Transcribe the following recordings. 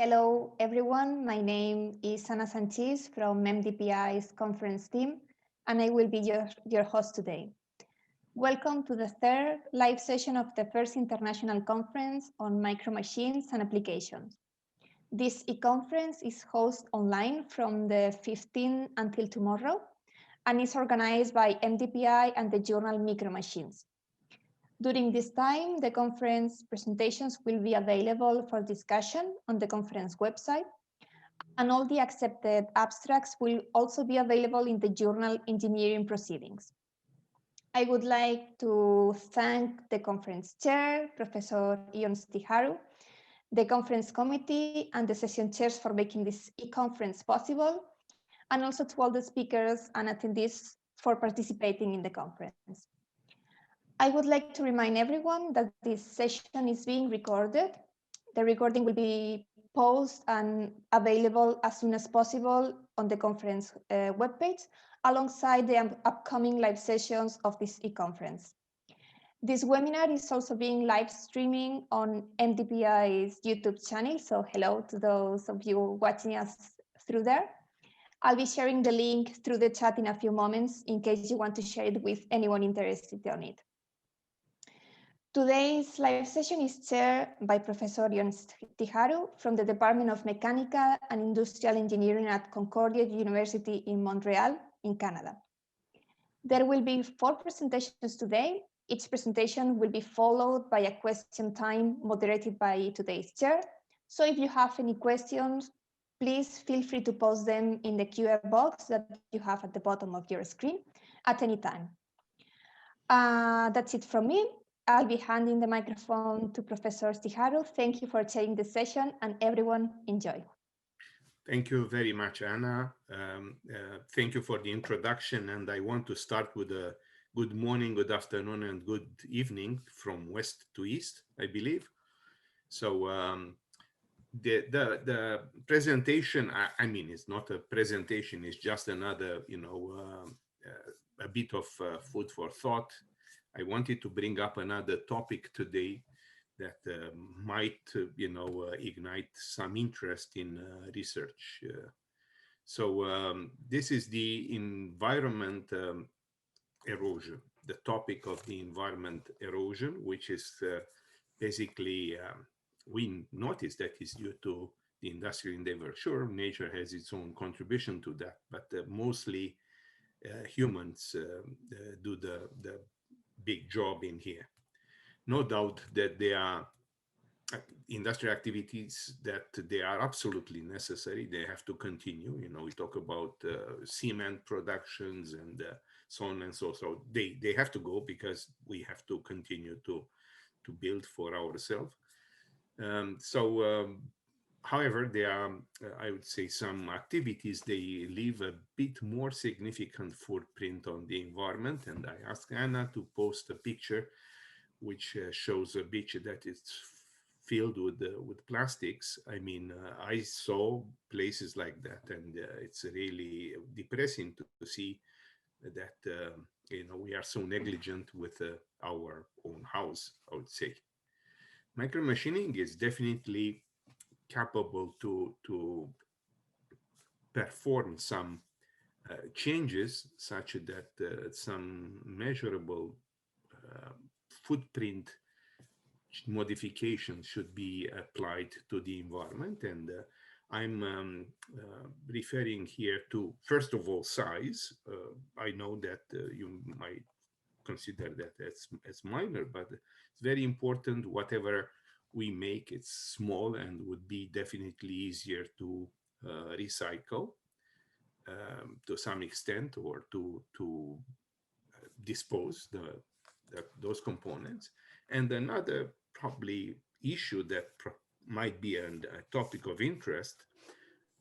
Hello, everyone. My name is Ana Sanchez from MDPI's conference team, and I will be your host today. Welcome to the third live session of the first international conference on micro machines and applications. This e-conference is hosted online from the 15th until tomorrow, and is organized by MDPI and the journal Micro Machines. During this time, the conference presentations will be available for discussion on the conference website, and all the accepted abstracts will also be available in the journal Engineering Proceedings. I would like to thank the conference chair, Professor Ion Stiharu, the conference committee, and the session chairs for making this e-conference possible, and also to all the speakers and attendees for participating in the conference. I would like to remind everyone that this session is being recorded. The recording will be posted and available as soon as possible on the conference webpage, alongside the upcoming live sessions of this e-conference. This webinar is also being live streaming on MDPI's YouTube channel, so hello to those of you watching us through there. I'll be sharing the link through the chat in a few moments in case you want to share it with anyone interested on it. Today's live session is chaired by Professor Ion Stiharu from the Department of Mechanical and Industrial Engineering at Concordia University in Montreal, in Canada. There will be 4 presentations today. Each presentation will be followed by a question time moderated by today's chair. So if you have any questions, please feel free to post them in the Q&A box that you have at the bottom of your screen at any time. That's it from me. I'll be handing the microphone to Professor Stiharu. Thank you for chairing the session, and everyone enjoy. Thank you very much, Anna. Thank you for the introduction, and I want to start with a good morning, good afternoon, and good evening from west to east, I believe. So the presentation, I mean, it's not a presentation, it's just another, a bit of food for thought. I wanted to bring up another topic today that might, ignite some interest in research. This is the environment erosion, the topic of the environment erosion, which is basically, we notice that is due to the industrial endeavor. Sure, nature has its own contribution to that, but mostly humans do the big job in here. No doubt that there are industrial activities that they are absolutely necessary. They have to continue. We talk about cement productions and so on and so. So they have to go because we have to continue to build for ourselves. However, there are, I would say, some activities, they leave a bit more significant footprint on the environment. And I asked Anna to post a picture which shows a beach that is filled with plastics. I mean, I saw places like that, and it's really depressing to see that, we are so negligent with our own house, I would say. Micromachining is definitely capable to perform some changes such that some measurable footprint modifications should be applied to the environment. And I'm referring here to, first of all, size. I know that you might consider that as minor, but it's very important. Whatever we make, it's small and would be definitely easier to recycle to some extent, or to dispose those components. And another probably issue that might be a topic of interest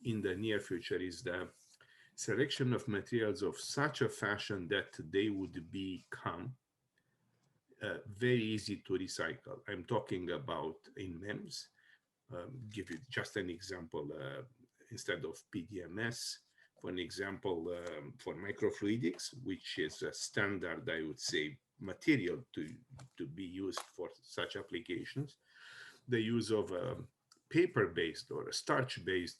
in the near future is the selection of materials of such a fashion that they would become very easy to recycle. I'm talking about in MEMS. Give you just an example. Instead of PDMS, for an example, for microfluidics, which is a standard, I would say, material to be used for such applications, the use of paper-based or a starch-based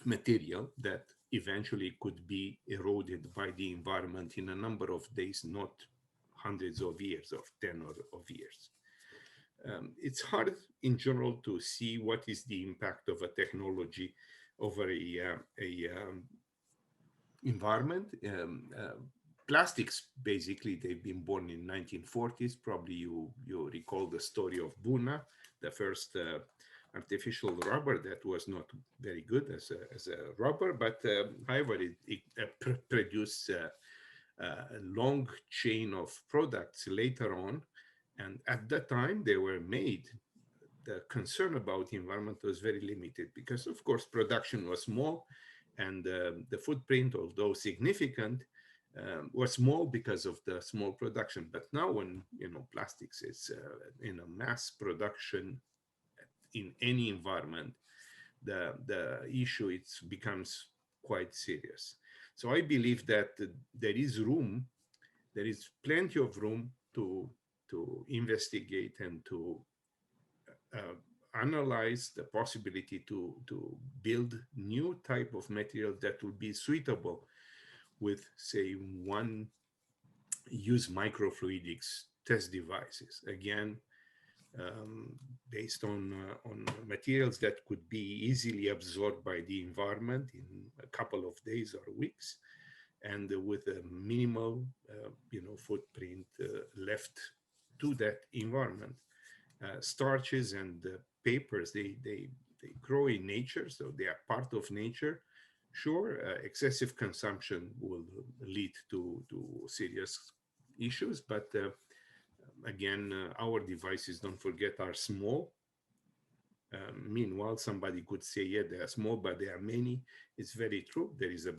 material that eventually could be eroded by the environment in a number of days, not hundreds of years, of 10 or of years. It's hard in general to see what is the impact of a technology over environment. Plastics, basically, they've been born in 1940s. Probably you recall the story of Buna, the first artificial rubber that was not very good as a rubber, but however, it produced a long chain of products later on. And at that time they were made, the concern about the environment was very limited because, of course, production was small, and the footprint, although significant, was small because of the small production. But now, when plastics is in a mass production in any environment, the issue becomes quite serious. So I believe that there is plenty of room to investigate and to analyze the possibility to build new type of material that will be suitable with, say, one use microfluidics test devices. Again, based on materials that could be easily absorbed by the environment in a couple of days or weeks, and with a minimal, footprint left to that environment. Starches and papers, they grow in nature, so they are part of nature. Sure, excessive consumption will lead to serious issues, but again, our devices, don't forget, are small. Meanwhile, somebody could say, yeah, they are small, but they are many. It's very true. There is a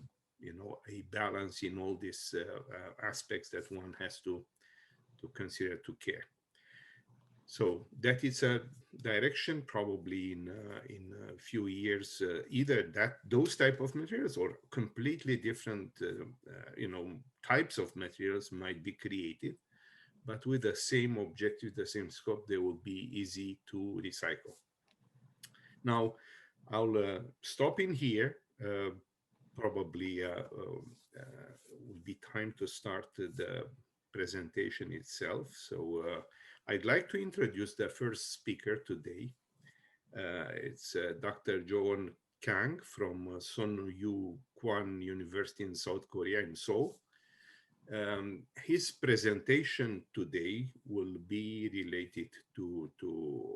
balance in all these aspects that one has to consider, to care. So that is a direction, probably in a few years, either those type of materials or completely different types of materials might be created, but with the same objective, the same scope. They will be easy to recycle. Now, I'll stop in here. Probably will be time to start the presentation itself. So I'd like to introduce the first speaker today. It's Dr. Joohoon Kang from Sungkyunkwan University in South Korea, in Seoul. His presentation today will be related to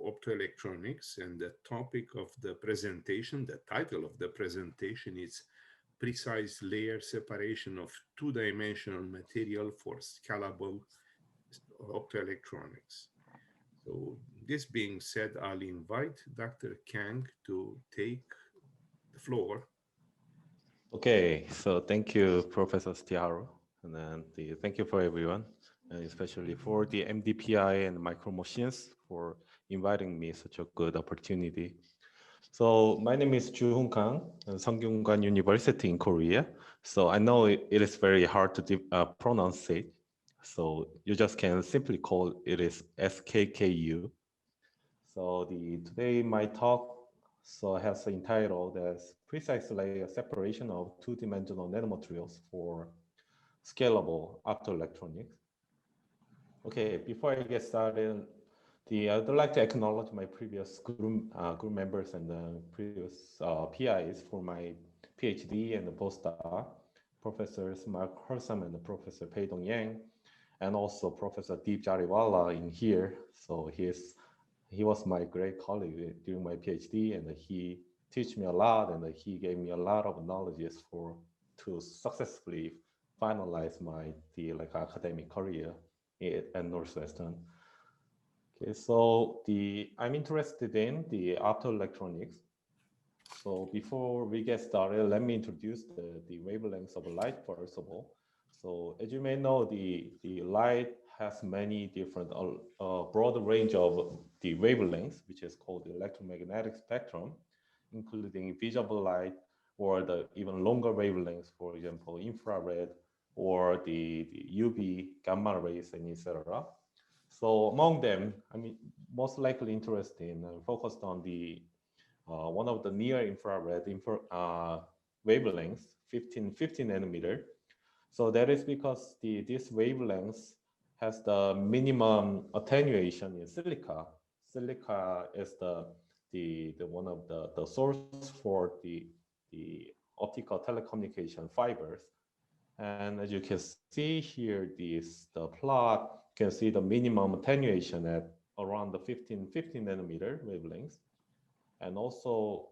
optoelectronics, and the topic of the presentation, the title of the presentation, is Precise Layer Separation of Two-Dimensional Material for Scalable Optoelectronics. So this being said, I'll invite Dr. Kang to take the floor. Okay, so thank you, Professor Stiharu, and then thank you for everyone, and especially for the MDPI and Micro Machines for inviting me such a good opportunity. So my name is Joohoon Kang, Sungkyunkwan University in Korea. So I know it is very hard to pronounce it. So you just can simply call it is SKKU. So today my talk has entitled as Precise Layer Separation of Two-Dimensional Nanomaterials for Scalable Optoelectronics. Okay, before I get started, I'd like to acknowledge my previous group members and previous PIs for my PhD and the postdoc, Professors Mark Hersam and Professor Pei-Dong Yang, and also Professor Deep Jariwala in here. So he was my great colleague during my PhD, and he taught me a lot, and he gave me a lot of knowledge to successfully finalize my academic career at Northwestern. Okay, so I'm interested in the optoelectronics. So before we get started, let me introduce the wavelengths of light first of all. So as you may know, the light has many different, broad range of the wavelengths, which is called the electromagnetic spectrum, including visible light or the even longer wavelengths, for example, infrared or the UV, gamma rays, and etc. So among them, most likely interested and focused on the one of the near infrared wavelengths, 15 nanometer. So that is because this wavelength has the minimum attenuation in silica. Silica is the one of the source for the optical telecommunication fibers. And as you can see here, the plot, you can see the minimum attenuation at around the 15 nanometer wavelengths. And also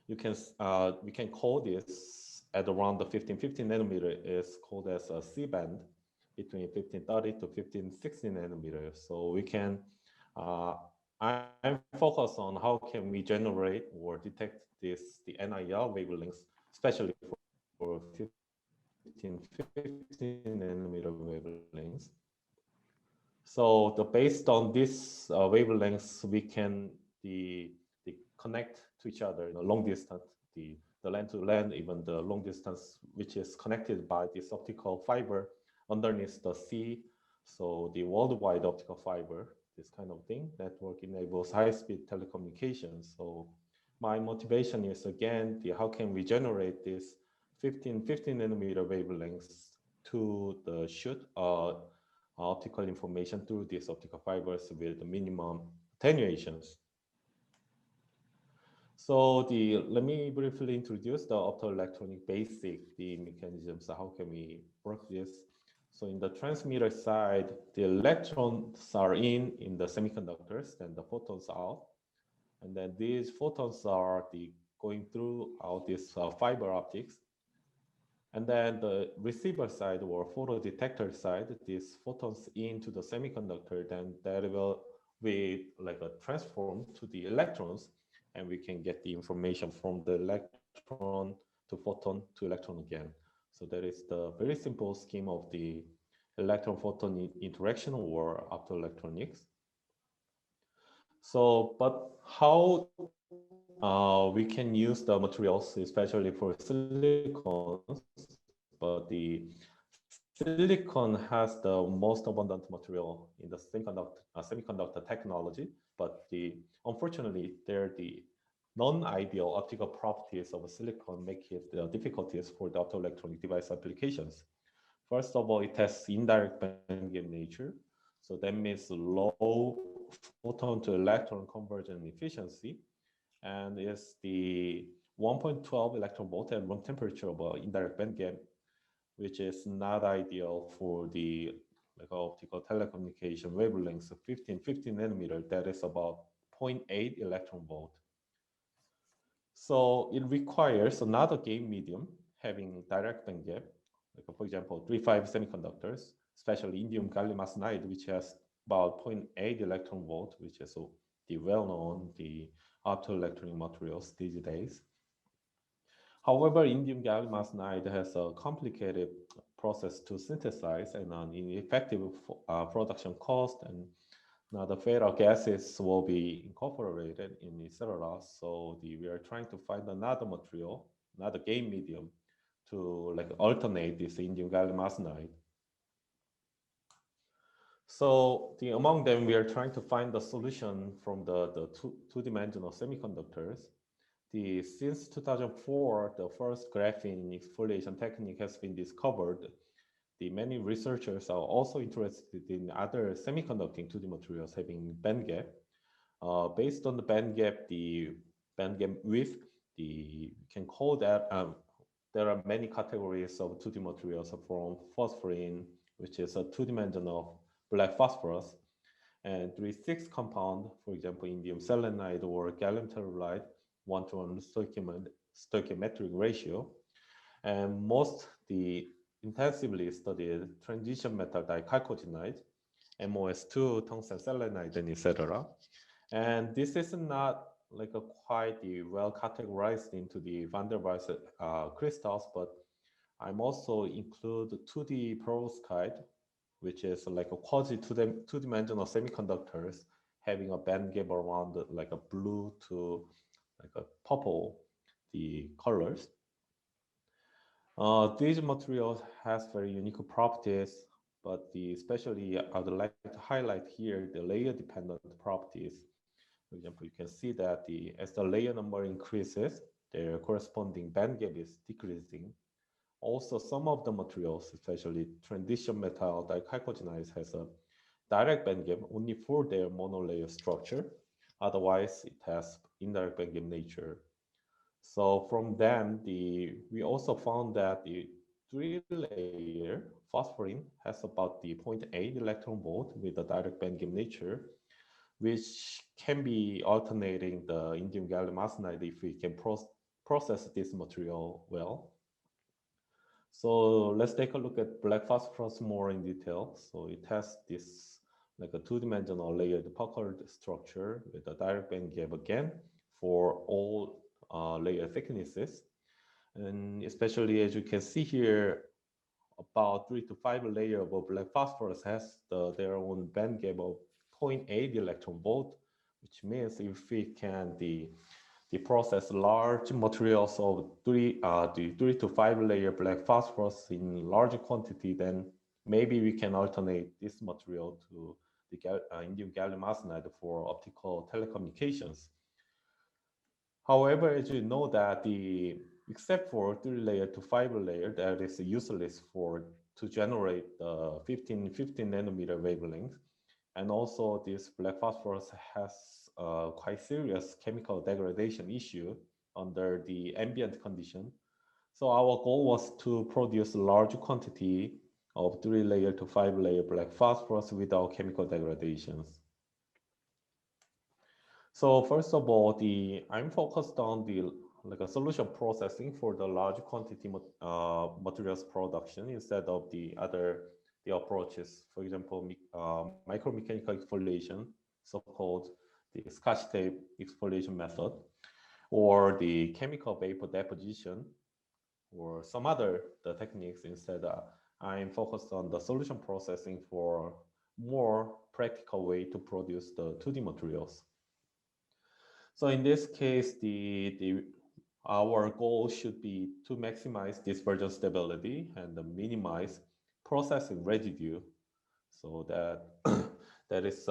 we can call this at around the 15 nanometer is called as a C band between 1530 to 1560 nanometers. So we can, I'm focused on how can we generate or detect the NIR wavelengths, especially for 15 nanometer wavelengths. So based on this wavelengths, we can connect to each other in a long distance, the land to land, even the long distance, which is connected by this optical fiber underneath the sea. So the worldwide optical fiber, this kind of thing, network enables high-speed telecommunications. So my motivation is again, how can we generate this 15 nanometer wavelengths to shoot optical information through these optical fibers with the minimum attenuations. So let me briefly introduce the optoelectronic basic, the mechanisms. So how can we work this? So in the transmitter side, the electrons are in the semiconductors, and the photons out. And then these photons are going through these fiber optics. And then the receiver side or photodetector side, these photons into the semiconductor, then that will be like a transform to the electrons, and we can get the information from the electron to photon to electron again. So that is the very simple scheme of the electron-photon interaction or optoelectronics. So, but how we can use the materials, especially for silicons, but the silicon has the most abundant material in the semiconductor technology, but unfortunately, the non-ideal optical properties of silicon make it difficulties for the optoelectronic device applications. First of all, it has indirect bandgap nature. So that means low photon to electron conversion efficiency, and is the 1.12 electron volt at room temperature of indirect bandgap, which is not ideal for the optical telecommunication wavelengths of 15 nanometer. That is about 0.8 electron volt. So it requires another gain medium having direct bandgap, like for example, 3,5 semiconductors, especially indium gallium arsenide, which has about 0.8 electron volt, which is the well-known optoelectronic materials these days. However, indium gallium arsenide has a complicated process to synthesize and an ineffective production cost, and now the fatal gases will be incorporated in etc. So we are trying to find another material, another gain medium to alternate this indium gallium arsenide. So among them, we are trying to find the solution from the two-dimensional semiconductors. Since 2004, the first graphene exfoliation technique has been discovered. Many researchers are also interested in other semiconducting 2D materials having bandgap. Based on the bandgap width, we can call that, there are many categories of 2D materials from phosphorine, which is a two-dimensional black phosphorus, and 3,6 compound, for example, indium selenide or gallium telluride, 1:1 stoichiometric ratio, and most intensively studied transition metal dichalcogenide, MOS2, tungsten selenide, and etc. And this is not quite well categorized into the van der Waals crystals, but I'm also include 2D perovskite, which is like a quasi two-dimensional semiconductors having a bandgap around like a blue to like a purple, the colors. These materials has very unique properties, but especially I would like to highlight here the layer dependent properties. For example, you can see that as the layer number increases, their corresponding band gap is decreasing. Also, some of the materials, especially transition metal dichalcogenide, has a direct band gap only for their monolayer structure. Otherwise, it has indirect band gap nature. So from them, we also found that the three-layer phosphorine has about the 0.8 electron volt with a direct band gap nature, which can be alternating the indium gallium arsenide if we can process this material well. So let's take a look at black phosphorus more in detail. So it has this like a two-dimensional layered puckered structure with a direct band gap again for all layer thicknesses. And especially as you can see here, about 3 to 5 layer of black phosphorus has their own band gap of 0.8 electron volt, which means if we can the process large materials of the 3 to 5 layer black phosphorus in large quantity, then maybe we can alternate this material to the indium gallium arsenide for optical telecommunications. However, as you know that except for 3 layer to 5 layer, that is useless to generate the 15 nanometer wavelength. And also this black phosphorus has a quite serious chemical degradation issue under the ambient condition. So our goal was to produce a large quantity of 3 layer to 5 layer black phosphorus without chemical degradations. So first of all, I'm focused on like a solution processing for the large quantity materials production instead of the approaches. For example, micromechanical exfoliation, so-called the Scotch tape exfoliation method, or the chemical vapor deposition, or some other techniques. Instead, I'm focused on the solution processing for more practical way to produce the 2D materials. So in this case, our goal should be to maximize dispersion stability and minimize processing residue. So that is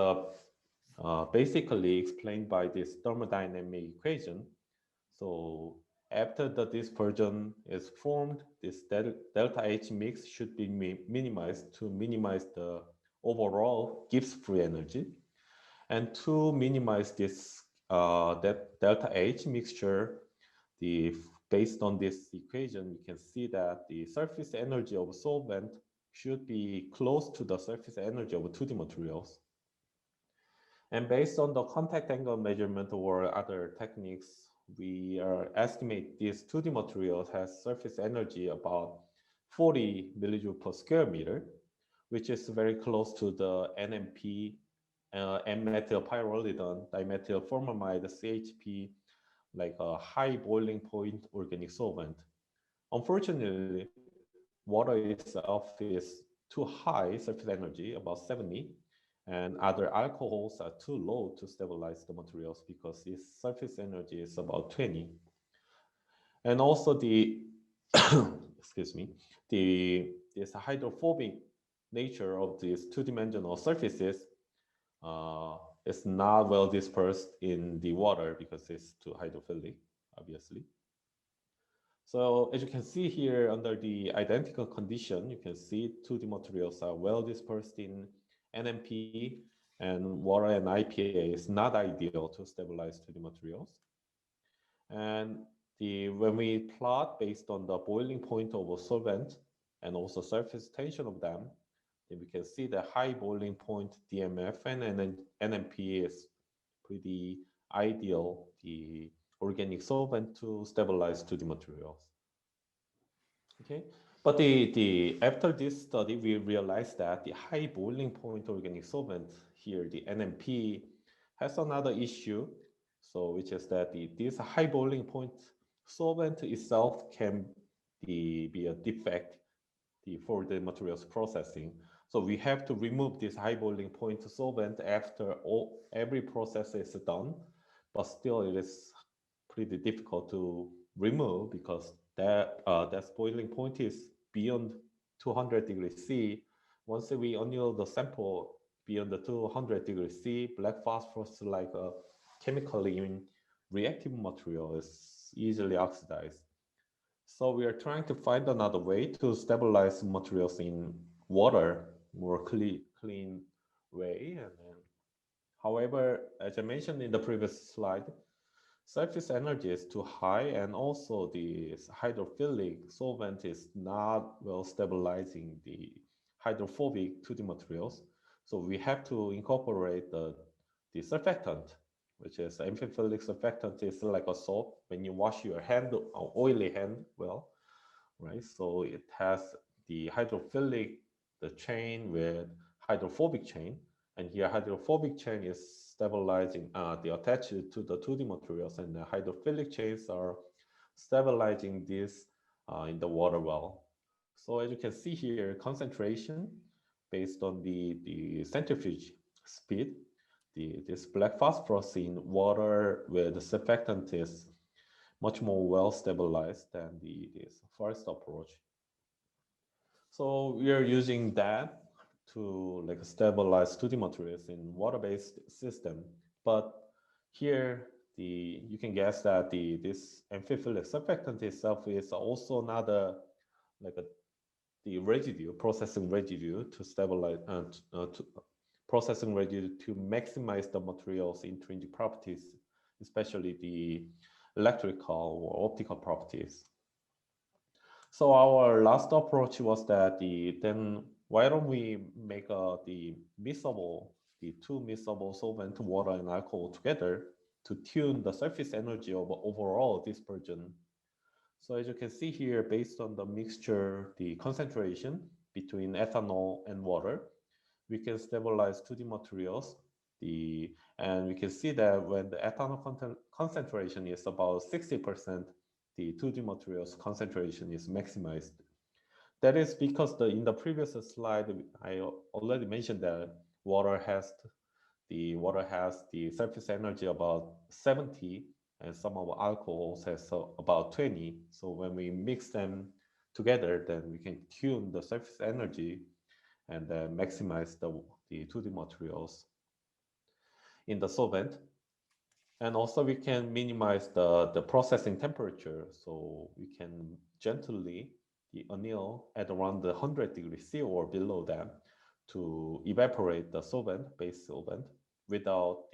basically explained by this thermodynamic equation. So after the dispersion is formed, this delta H mix should be minimized to minimize the overall Gibbs free energy. And to minimize this that delta H mixture, based on this equation, you can see that the surface energy of solvent should be close to the surface energy of 2D materials. And based on the contact angle measurement or other techniques, we estimate this 2D materials has surface energy about 40 millijoule per square meter, which is very close to the NMP, N-methyl pyrrolidone, dimethyl formamide, CHP, like a high boiling point organic solvent. Unfortunately, water itself is too high surface energy, about 70, and other alcohols are too low to stabilize the materials because its surface energy is about 20. And also excuse me, this hydrophobic nature of these two-dimensional surfaces is not well dispersed in the water because it's too hydrophilic, obviously. So as you can see here, under the identical condition, you can see 2D materials are well dispersed in NMP, and water and IPA is not ideal to stabilize 2D materials. And when we plot based on the boiling point of a solvent and also surface tension of them, then we can see the high boiling point DMF and NMP is pretty ideal, the organic solvent to stabilize 2D materials. Okay, but after this study, we realized that the high boiling point organic solvent here, the NMP, has another issue. So which is that this high boiling point solvent itself can be a defect for the materials processing. So we have to remove this high boiling point solvent after every process is done, but still it is pretty difficult to remove because that boiling point is beyond 200 degrees C. Once we anneal the sample beyond the 200 degrees C, black phosphorus like chemically reactive material is easily oxidized. So we are trying to find another way to stabilize materials in water more clean way. And then, however, as I mentioned in the previous slide, surface energy is too high, and also the hydrophilic solvent is not well stabilizing the hydrophobic 2D materials. So we have to incorporate the surfactant, which is amphiphilic surfactant. Is like a soap when you wash your hand, oily hand, well, right? So it has the hydrophilic, the chain with hydrophobic chain, and here hydrophobic chain is stabilizing the attached to the 2D materials, and the hydrophilic chains are stabilizing this in the water well. So as you can see here, concentration based on the centrifuge speed, this black phosphorus in water with the surfactant is much more well stabilized than this first approach. So we are using that to like stabilize 2D materials in water-based system. But here, you can guess that this amphiphilic surfactant itself is also another like the residue, processing residue to stabilize and processing residue to maximize the material's intrinsic properties, especially the electrical or optical properties. So our last approach was that then why don't we make the two miscible solvent, water and alcohol together to tune the surface energy of overall dispersion. So as you can see here, based on the mixture, the concentration between ethanol and water, we can stabilize 2D materials. And we can see that when the ethanol concentration is about 60%, the 2D materials concentration is maximized. That is because in the previous slide, I already mentioned that water has the surface energy about 70, and some of alcohols has about 20. So when we mix them together, then we can tune the surface energy and maximize the 2D materials in the solvent. And also we can minimize the processing temperature. So we can gently anneal at around the 100 degrees C or below that to evaporate the solvent, base solvent, without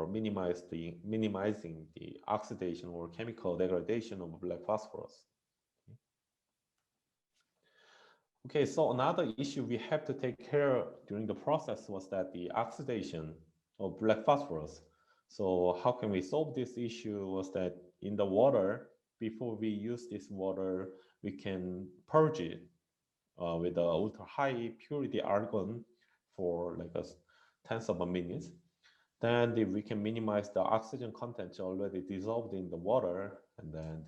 minimizing the oxidation or chemical degradation of black phosphorus. Okay, so another issue we have to take care during the process was that the oxidation of black phosphorus. So how can we solve this issue was that in the water, before we use this water, we can purge it with the ultra high purity argon for like tens of minutes. Then we can minimize the oxygen content already dissolved in the water, and then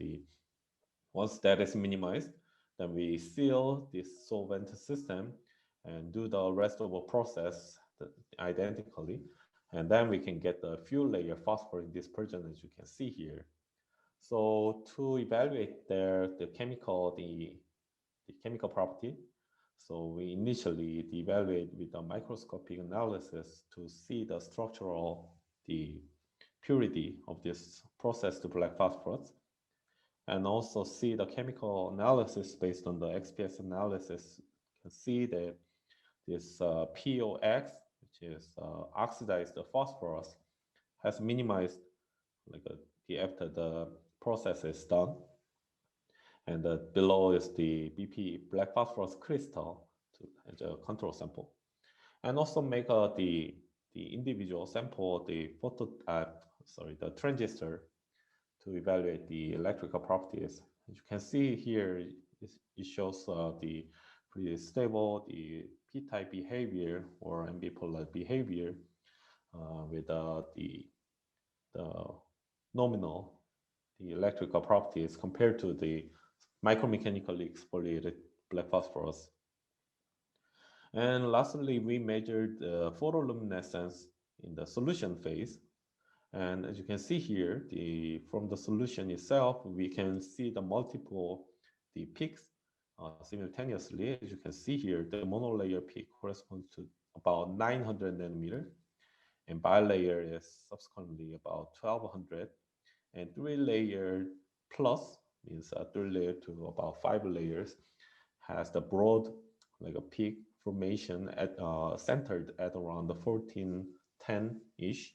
once that is minimized, then we seal this solvent system and do the rest of the process identically. And then we can get the fuel layer phosphorus dispersion, as you can see here. So to evaluate the chemical property, so we initially evaluate with a microscopic analysis to see the purity of this processed black phosphorus, and also see the chemical analysis based on the XPS analysis. You can see that this POX, which is oxidized phosphorus, has minimized after the process is done. And below is the BP black phosphorus crystal as a control sample. And also make the individual sample, the transistor, to evaluate the electrical properties. As you can see here, it shows the pretty stable, the p-type behavior or ambipolar behavior with the nominal, the electrical properties compared to the micromechanically exfoliated black phosphorus. And lastly, we measured photoluminescence in the solution phase. And as you can see here, from the solution itself, we can see the peaks simultaneously. As you can see here, the monolayer peak corresponds to about 900 nanometer. and bilayer is subsequently about 1200, and 3-layer plus means 3-layer to about 5 layers has the broad like a peak formation at centered at around the 1410-ish.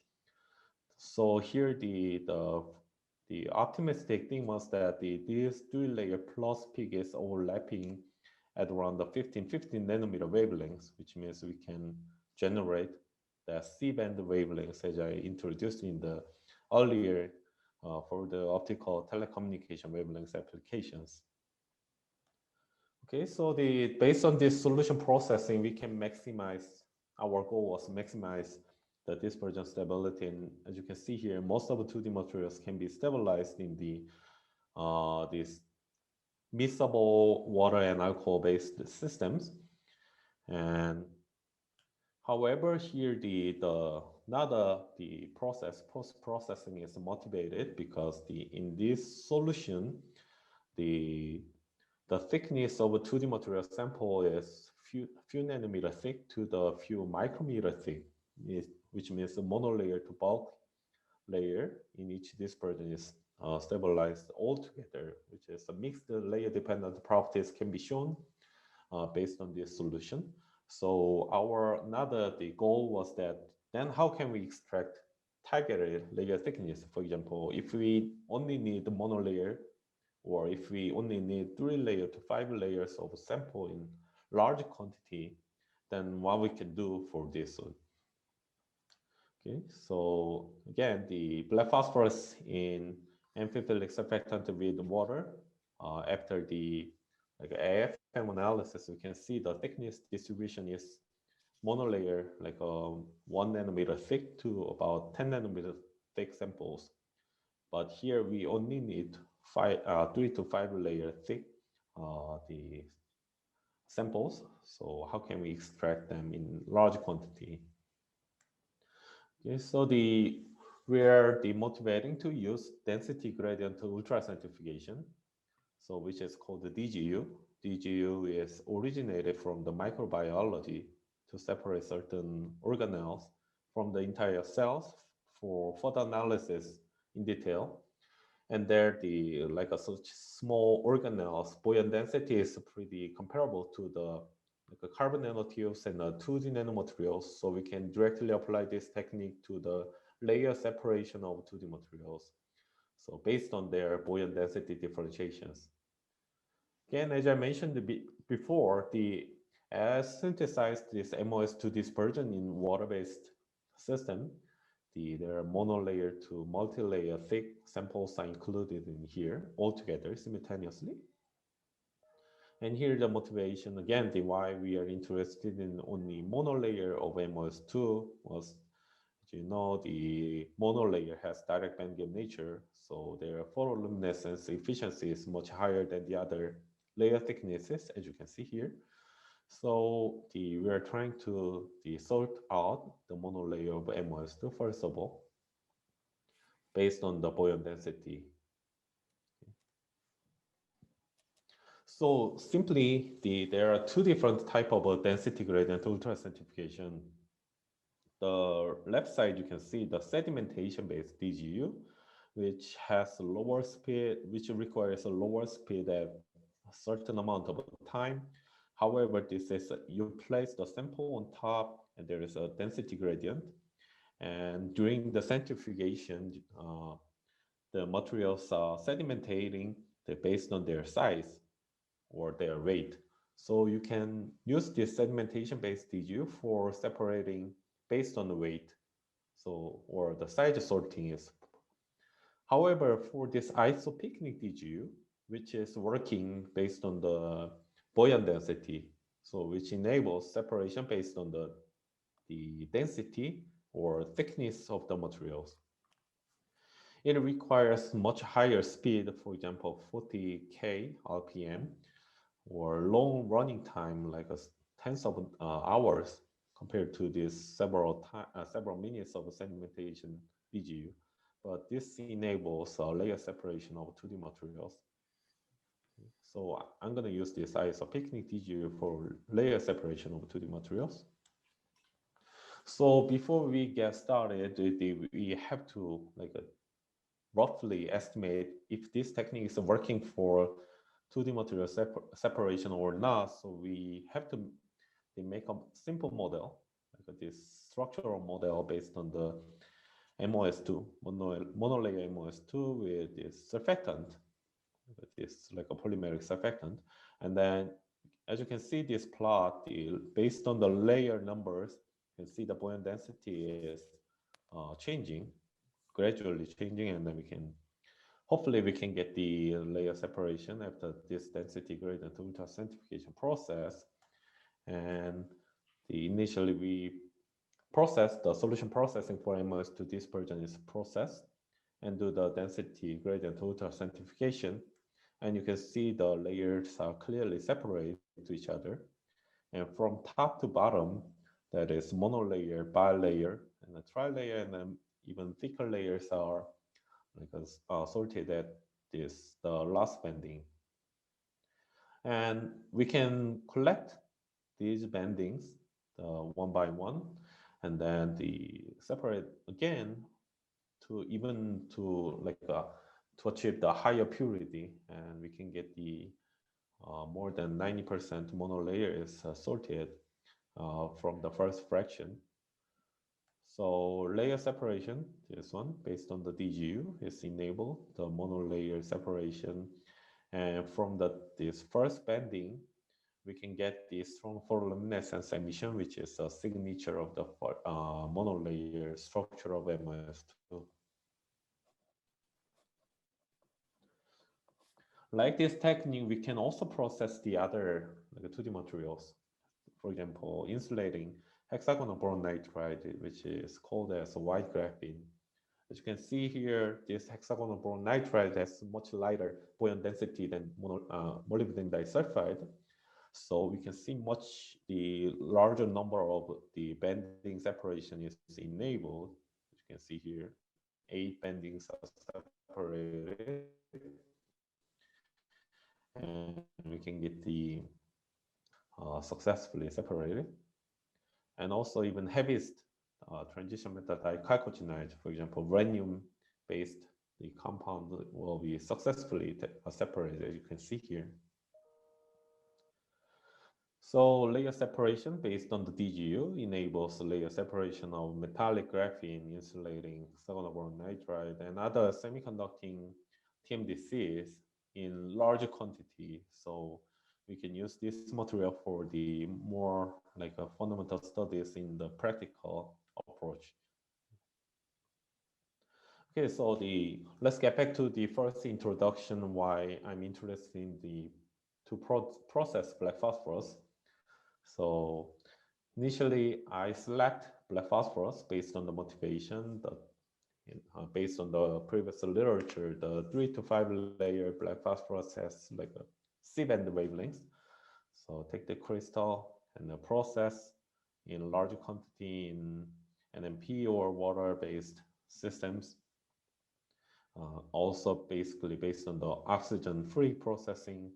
So here the optimistic thing was that this 3-layer plus peak is overlapping at around the 15 nanometer wavelengths, which means we can generate the C-band wavelengths as I introduced in the earlier for the optical telecommunication wavelengths applications. Okay, so based on this solution processing, we can maximize, our goal was maximize the dispersion stability. And as you can see here, most of the 2D materials can be stabilized in these miscible water and alcohol-based systems. And however, here the post-processing is motivated because in this solution, the thickness of a 2D material sample is few nanometer thick to the few micrometer thick, which means the monolayer to bulk layer in each dispersion is stabilized altogether, which is a mixed layer dependent properties can be shown based on this solution. So the goal was that then how can we extract targeted layer thickness? For example, if we only need the monolayer, or if we only need 3-layer to 5 layers of sample in large quantity, then what we can do for this. Okay, so again, the black phosphorus in amphiphilic surfactant with water, after the AFM analysis, we can see the thickness distribution is monolayer, 1 nanometer thick to about 10 nanometer thick samples. But here we only need 3 to 5 layer thick the samples. So how can we extract them in large quantity? Okay, so we're demotivating to use density gradient ultracentrifugation, so which is called the DGU. DGU is originated from the microbiology to separate certain organelles from the entire cells for further analysis in detail. And there, such small organelles, buoyant density is pretty comparable to the carbon nanotubes and 2D nanomaterials. So we can directly apply this technique to the layer separation of 2D materials. So based on their buoyant density differentiations. Again, as I mentioned before, as synthesized this MOS2 dispersion in water-based system, there are monolayer to multi-layer thick samples are included in here altogether simultaneously. And here the motivation, again, why we are interested in only monolayer of MOS2 was, as you know, the monolayer has direct band gap nature, so their photoluminescence efficiency is much higher than the other layer thicknesses, as you can see here. So we are trying to sort out the monolayer of MOS2 first of all, based on the buoyant density. So simply, there are two different types of density gradient ultracentrifugation. The left side, you can see the sedimentation-based DGU, which has a lower speed, which requires a lower speed at a certain amount of time. However, this is you place the sample on top, and there is a density gradient. And during the centrifugation, the materials are sedimentating based on their size or their weight. So you can use this sedimentation-based DGU for separating based on the weight. So, or the size sorting is. However, for this isopycnic DGU, which is working based on the buoyant density, so which enables separation based on the density or thickness of the materials. It requires much higher speed, for example, 40K RPM, or long running time, like tens of hours, compared to this several minutes of sedimentation DGU. But this enables layer separation of 2D materials. So I'm going to use this isopycnic DGU for layer separation of 2D materials. So before we get started, we have to roughly estimate if this technique is working for 2D material separation or not. So we have to make a simple model, like this structural model based on the MOS2, monolayer MOS2 with this surfactant, this like a polymeric surfactant. And then as you can see this plot, based on the layer numbers, you can see the buoyant density is changing, gradually changing, and then hopefully we can get the layer separation after this density gradient to ultracentrifugation process. And initially we the solution processing for MOS2 dispersion is processed and do the density gradient ultracentrifugation. And you can see the layers are clearly separated to each other. And from top to bottom, that is monolayer, bilayer, and a trilayer, and then even thicker layers are sorted at the last banding. And we can collect these bandings one by one, and then separate again to achieve the higher purity, and we can get the more than 90% monolayer is sorted from the first fraction. So layer separation, this one, based on the DGU, is enabled, the monolayer separation. And from this first banding, we can get the strong photoluminescence emission, which is a signature of the monolayer structure of MOS2. Like this technique, we can also process the other 2D materials. For example, insulating hexagonal boron nitride, which is called as white graphene. As you can see here, this hexagonal boron nitride has much lighter buoyant density than molybdenum disulfide. So we can see the larger number of the banding separation is enabled. As you can see here, 8 bandings are separated. And we can get the successfully separated. And also even heaviest transition metal dichalcogenide, for example, rhenium-based, the compound will be successfully separated, as you can see here. So layer separation based on the DGU enables layer separation of metallic graphene, insulating hexagonal boron nitride, and other semiconducting TMDCs in larger quantity. So we can use this material for the more fundamental studies in the practical approach. Okay, so let's get back to the first introduction, why I'm interested in to process black phosphorus. So initially, I select black phosphorus based on the motivation based on the previous literature. The 3 to 5 layer black phosphorus has a C-band wavelength. So take the crystal and the process in large quantity in NMP or water-based systems. Also basically based on the oxygen-free processing,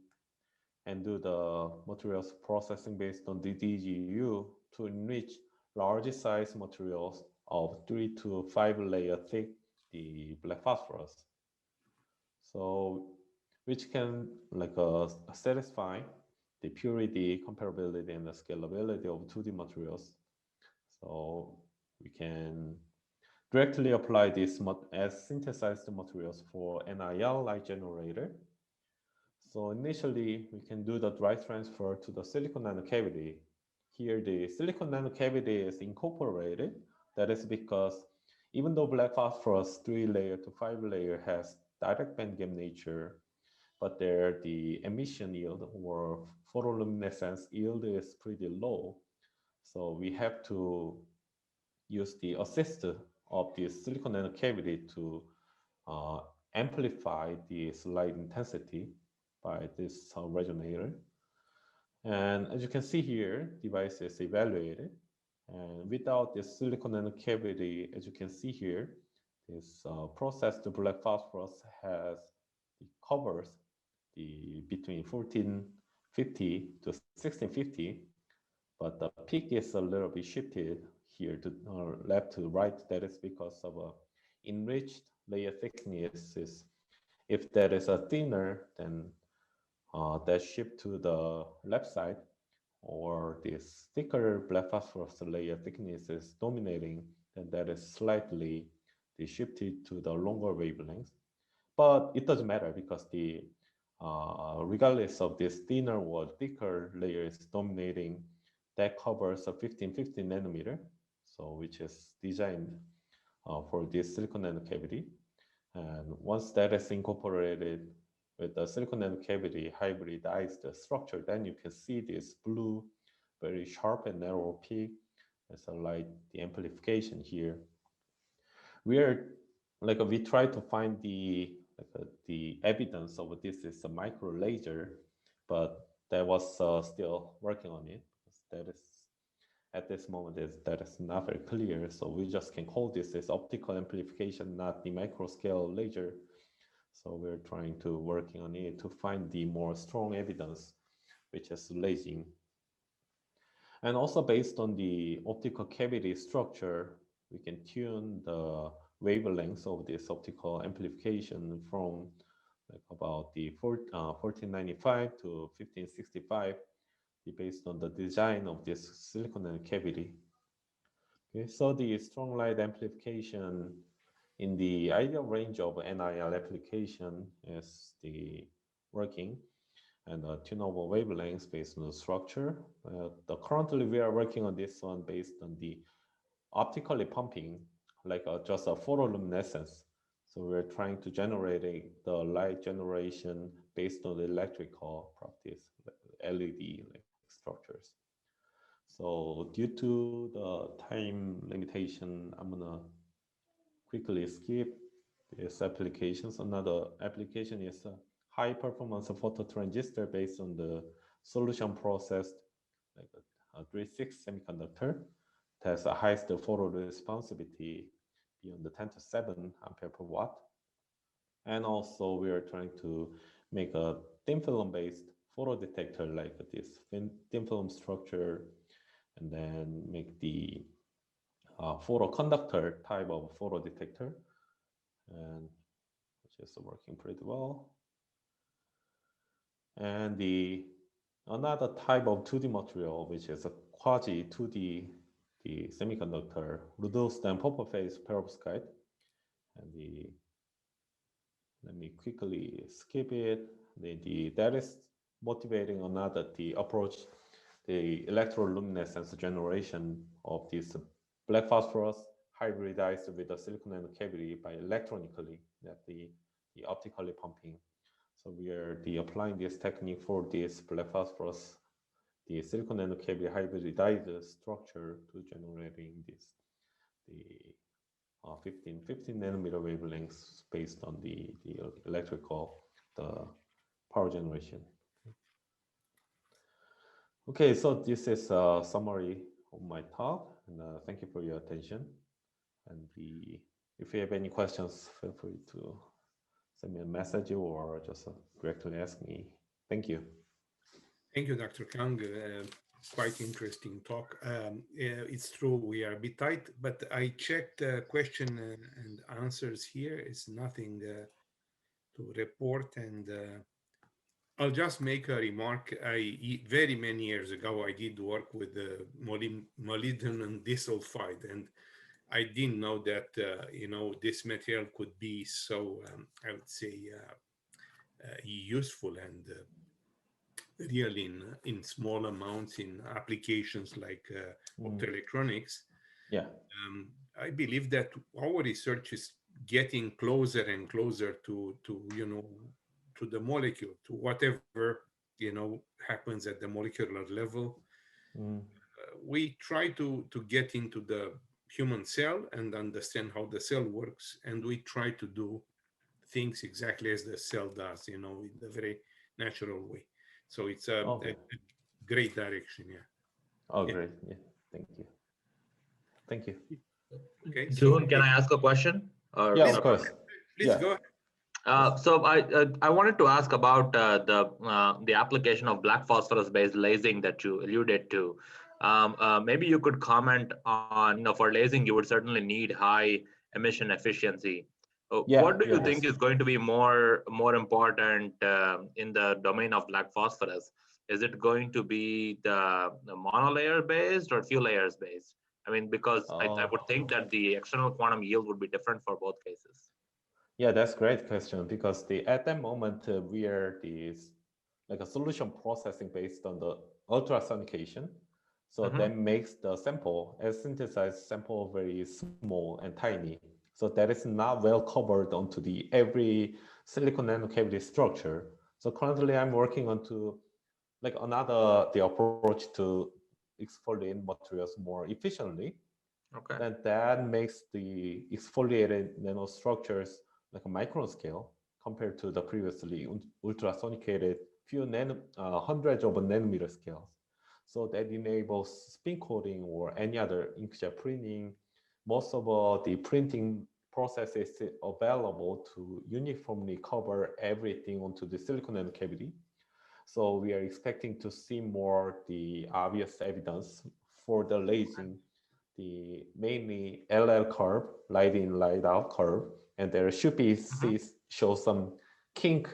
and do the materials processing based on the DGU to enrich large size materials of 3 to 5 layer thick, the black phosphorus. So which can satisfy the purity, comparability, and the scalability of 2D materials. So we can directly apply this as synthesized materials for NIL light generator. So initially, we can do the dry transfer to the silicon nanocavity. Here, the silicon nanocavity is incorporated. That is because even though black phosphorus 3 layer to 5 layer has direct band gap nature, but the emission yield or photoluminescence yield is pretty low. So we have to use the assist of the silicon nanocavity to amplify the light intensity by this resonator. And as you can see here, device is evaluated. And without this silicon nanocavity, as you can see here, this processed black phosphorus covers between 1450 to 1650, but the peak is a little bit shifted here to left to right, that is because of enriched layer thicknesses. If that is a thinner, then that shift to the left side, or this thicker black phosphorus layer thickness is dominating, then that is slightly shifted to the longer wavelengths. But it doesn't matter because the regardless of this thinner or thicker layer is dominating, that covers a 1550 nanometer, so which is designed for this silicon nanocavity. And once that is incorporated with the silicon nanocavity hybridized structure, then you can see this blue, very sharp and narrow peak as a light, the amplification here. We try to find the evidence of this is a micro laser, but that was still working on it. That is at this moment that is not very clear. So we just can call this as optical amplification, not the micro scale laser. So we're trying to working on it to find the more strong evidence, which is lasing. And also based on the optical cavity structure, we can tune the wavelengths of this optical amplification from about the 1495 to 1565, based on the design of this silicon cavity. Okay, so the strong light amplification in the ideal range of NIL application is the working and tunable wavelengths based on the structure. Currently we are working on this one based on the optically pumping, just a photoluminescence. So we're trying to generate the light generation based on the electrical properties, LED structures. So due to the time limitation, I'm gonna quickly skip these applications. Another application is a high performance phototransistor based on the solution processed like a 3.6 semiconductor. It has the highest photo responsivity beyond the 10 to 7 ampere per watt. And also we are trying to make a thin film based photo detector like this thin film structure, and then make the photoconductor type of photo detector, and which is working pretty well. And another type of 2D material, which is a quasi 2D the semiconductor, reduced and purple phase perovskite. And let me quickly skip it. That is motivating another approach, the electroluminescence generation of this black phosphorus hybridized with the silicon nanocavity by electronically, that the optically pumping. So we are applying this technique for this black phosphorus, the silicon nanocavity hybridized structure to generating the 15 nanometer wavelengths based on the electrical, the power generation. Okay, so this is a summary of my talk, and thank you for your attention. And if you have any questions, feel free to send me a message or just directly ask me. Thank you. Thank you, Dr. Kang. Quite interesting talk. It's true, we are a bit tight, but I checked question and answers here. It's nothing to report, and I'll just make a remark. Very many years ago, I did work with the molybdenum disulfide, and I didn't know that this material could be so, I would say, useful and really in small amounts in applications like optoelectronics. Yeah. I believe that our research is getting closer and closer to the molecule, to whatever happens at the molecular level. We try to get into the human cell and understand how the cell works, and we try to do things exactly as the cell does, in a very natural way. So it's a great direction, yeah. Oh, yeah. Great, yeah. Thank you. Okay. Joohoon, can I ask a question? Yeah, of course. Please go ahead. So I wanted to ask about the application of black phosphorus based lasing that you alluded to. Maybe you could comment on, for lasing, you would certainly need high emission efficiency. What do you think is going to be more important in the domain of black phosphorus? Is it going to be the monolayer based or few layers based? I mean, because I would think that the external quantum yield would be different for both cases. Yeah, that's a great question, because at that moment we are like a solution processing based on the ultrasonication. So that makes the sample, as synthesized sample, very small and tiny. So that is not well covered onto the every silicon nanocavity structure. So currently I'm working on the approach to exfoliate materials more efficiently. Okay. Then that makes the exfoliated nanostructures like a micron scale compared to the previously ultrasonicated few hundreds of nanometer scales. So that enables spin coating or any other inkjet printing. Most of the printing processes available to uniformly cover everything onto the silicon nanocavity. So we are expecting to see more the obvious evidence for the lasing, the mainly LL curve, light in, light out curve, and there should be show some kink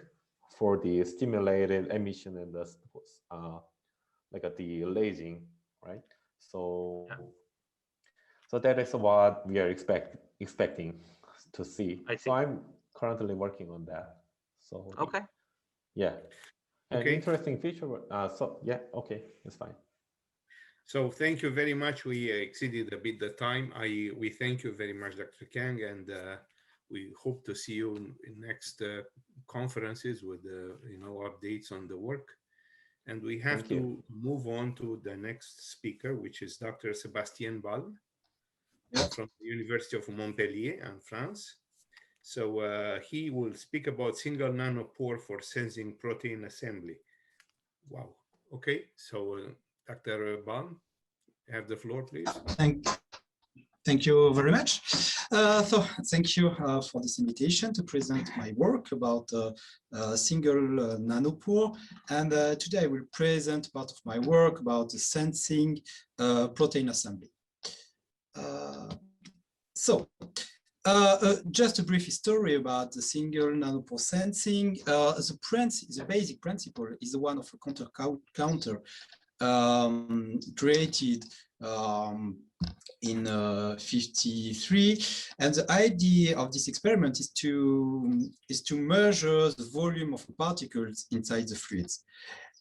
for the stimulated emission and the the lasing, right? So, so that is what we are expecting to see. So I'm currently working on that. So okay, yeah, an interesting feature. So yeah, okay, it's fine. So thank you very much. We exceeded a bit the time. We thank you very much, Dr. Kang, and we hope to see you in next conferences with updates on the work. And we have to move on to the next speaker, which is Dr. Sébastien Balme from the University of Montpellier in France. So he will speak about single nanopore for sensing protein assembly. Wow. Okay. So Dr. Balme, have the floor, please. Thank you very much. So thank you for this invitation to present my work about single nanopore. And today I will present part of my work about the sensing protein assembly. Just a brief history about the single nanopore sensing. The basic principle is the one of a counter created in 53, and the idea of this experiment is to measure the volume of particles inside the fluids.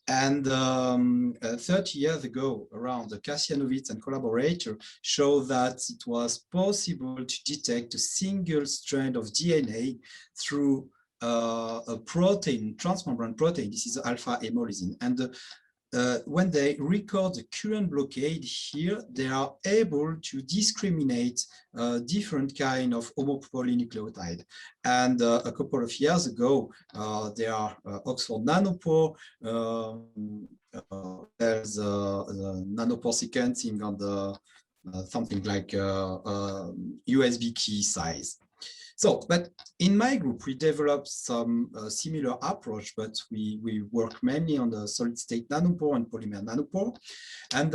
And 30 years ago, around, the Kasyanovitz and collaborator showed that it was possible to detect a single strand of DNA through a protein, transmembrane protein. This is alpha hemolysin. And when they record the current blockade here, they are able to discriminate different kind of homopolynucleotide. And a couple of years ago, there are Oxford nanopore. There's the nanopore sequencing on the something like USB key size. So, but in my group, we developed some similar approach, but we work mainly on the solid state nanopore and polymer nanopore. And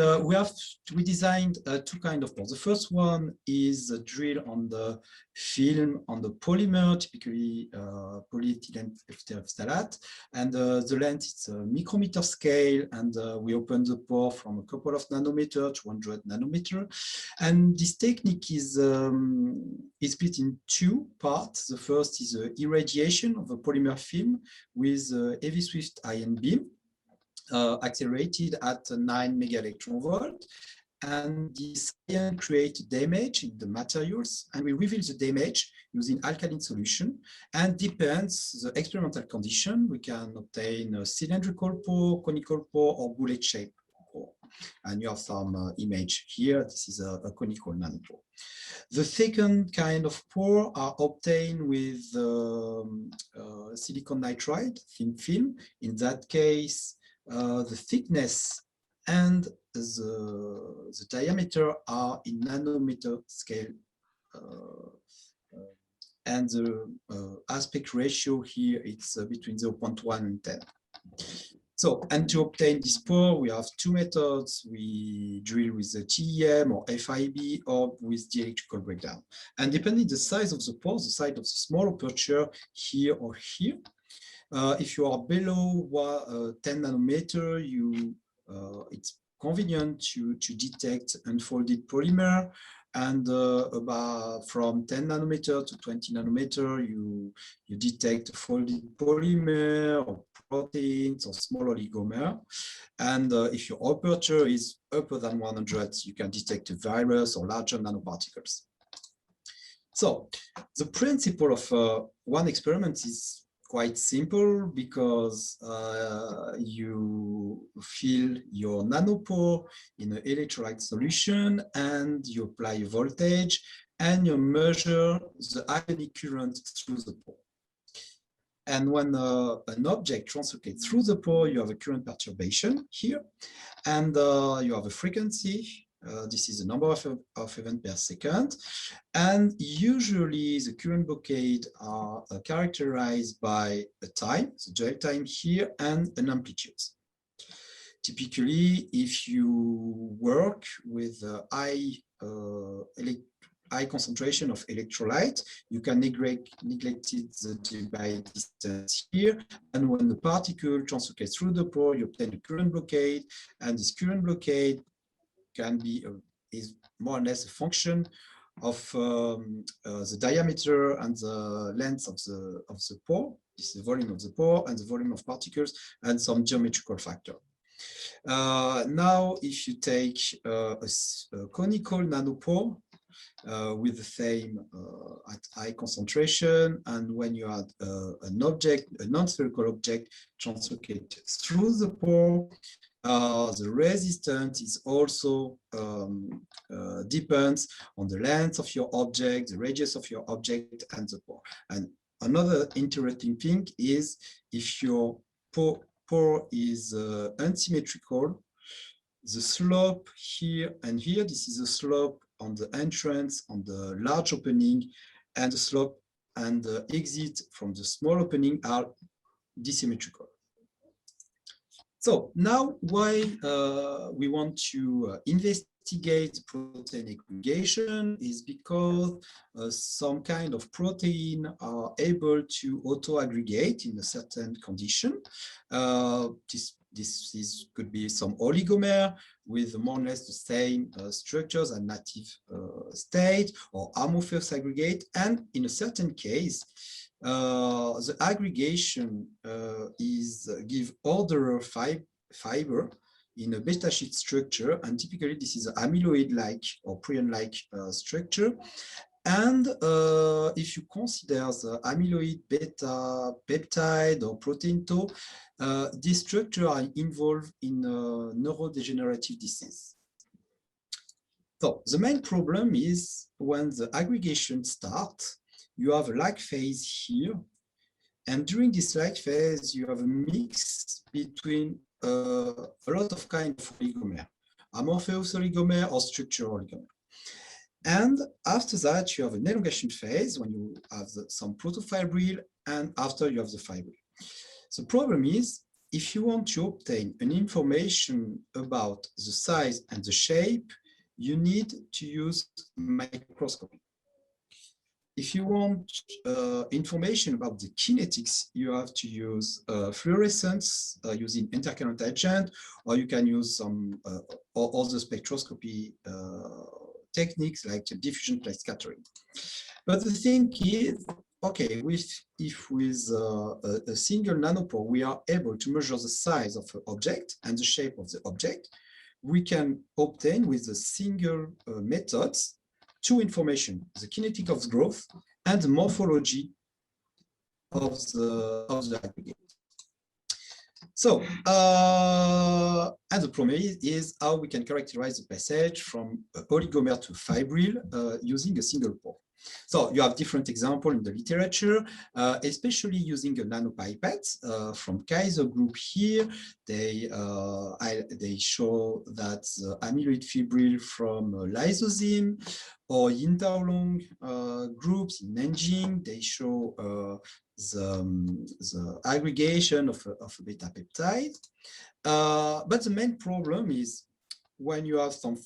we designed two kinds of pores. The first one is a drill on the film on the polymer, typically polyethylene phthalate. And the length is a micrometer scale. And we open the pore from a couple of nanometer to 100 nanometer. And this technique is split in two parts. The first is irradiation of a polymer film with heavy swift ion beam accelerated at 9 mega electron volt. And this ion creates damage in the materials, and we reveal the damage using alkaline solution. And depends the experimental condition, we can obtain a cylindrical pore, conical pore, or bullet shaped pore. And you have some image here. This is a conical nanopore. The second kind of pore are obtained with silicon nitride thin film. In that case, the thickness and the diameter are in nanometer scale, and the aspect ratio here it's between 0.1 and 10. So, and to obtain this pore, we have two methods. We drill with the TEM or FIB or with the electrical breakdown. And depending the size of the pore, the size of the small aperture here or here, if you are below 10 nanometer, it's convenient to detect unfolded polymer. And about from 10 nanometer to 20 nanometer, you detect folded polymer or proteins or small oligomer. And if your aperture is upper than 100, you can detect a virus or larger nanoparticles. So the principle of one experiment is quite simple, because you fill your nanopore in an electrolyte solution and you apply a voltage and you measure the ionic current through the pore. And when an object translocates through the pore, you have a current perturbation here, and you have a frequency. This is the number of events per second. And usually the current blockade are characterized by a time, the dwell time here, and an amplitude. Typically, if you work with high concentration of electrolyte, you can neglect the Debye distance here. And when the particle translocates through the pore, you obtain a current blockade, and this current blockade can be is more or less a function of the diameter and the length of the pore. This is the volume of the pore and the volume of particles and some geometrical factor. Now, if you take a conical nanopore with the same at high concentration, and when you add an object, a non-spherical object, translocate through the pore, the resistance is also depends on the length of your object, the radius of your object, and the pore. And another interesting thing is if your pore is unsymmetrical, the slope here and here, this is the slope on the entrance on the large opening, and the slope and the exit from the small opening are dissymmetrical. So now why we want to investigate protein aggregation is because some kind of protein are able to auto-aggregate in a certain condition. This could be some oligomer with more or less the same structures and native state, or amorphous aggregate, and in a certain case, the aggregation give orderer fiber in a beta sheet structure, and typically this is an amyloid-like or prion-like structure. And if you consider the amyloid beta peptide or protein tau, these structures are involved in neurodegenerative disease. So the main problem is when the aggregation starts, you have a lag phase here, and during this lag phase, you have a mix between a lot of kind of oligomer, amorphous oligomer or structural oligomer. And after that, you have an elongation phase when you have some protofibril, and after you have the fibril. The problem is, if you want to obtain an information about the size and the shape, you need to use microscopy. If you want information about the kinetics, you have to use fluorescence using intercurrent agent, or you can use some other spectroscopy techniques like diffusion plate scattering. But the thing is, okay, if with a single nanopore we are able to measure the size of an object and the shape of the object, we can obtain with a single methods two information: the kinetic of growth and the morphology of the aggregate. So, and the problem is how we can characterize the passage from oligomer to fibril using a single pore. So you have different examples in the literature, especially using a nanopipette from Kaiser group here. They show that the amyloid fibril from lysozyme, or Yintaolong groups in Nanjing, they show the aggregation of a beta peptide. But the main problem is when you have some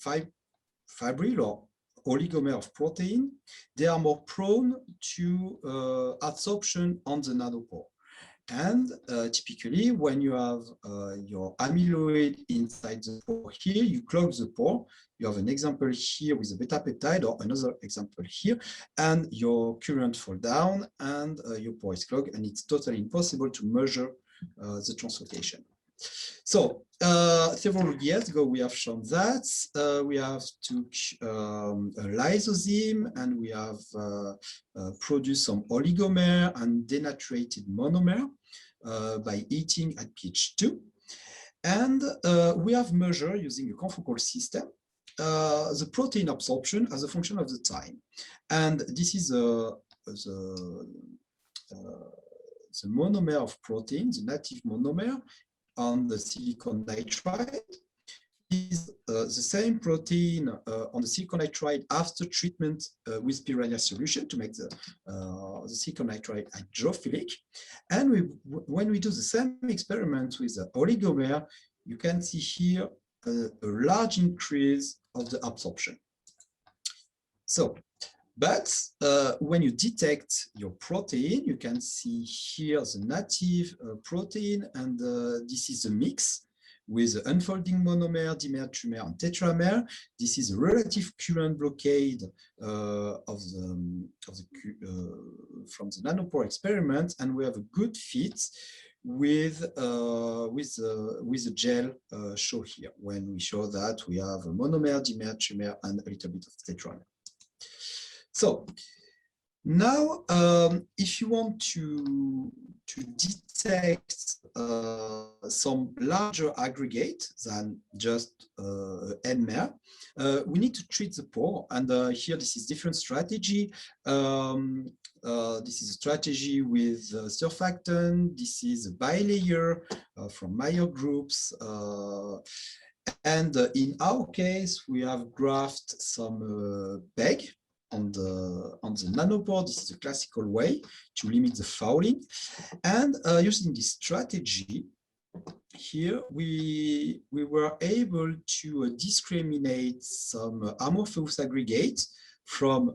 fibril or oligomer of protein, they are more prone to adsorption on the nanopore. And typically, when you have your amyloid inside the pore here, you clog the pore. You have an example here with a beta peptide, or another example here, and your current fall down, and your pore is clogged, and it's totally impossible to measure the translocation. So several years ago, we have shown that we have took a lysozyme, and we have produced some oligomer and denaturated monomer by heating at pH 2. And we have measured using a confocal system the protein absorption as a function of the time. And this is the monomer of protein, the native monomer on the silicon nitride is the same protein on the silicon nitride after treatment with Pirania solution to make the silicon nitride hydrophilic. And when we do the same experiment with the oligomer, you can see here a large increase of the absorption. So, but when you detect your protein, you can see here the native protein, and this is a mix with the unfolding monomer, dimer, trimer, and tetramer. This is a relative current blockade from the nanopore experiment, and we have a good fit with the gel show here, when we show that we have a monomer, dimer, trimer, and a little bit of tetramer. So now, if you want to detect some larger aggregate than just NMR, we need to treat the pore. And here, this is different strategy. This is a strategy with surfactant. This is a bilayer from Meyer groups. And in our case, we have graphed some PEG on the nanopore. This is a classical way to limit the fouling. And using this strategy, here we were able to discriminate some amorphous aggregates from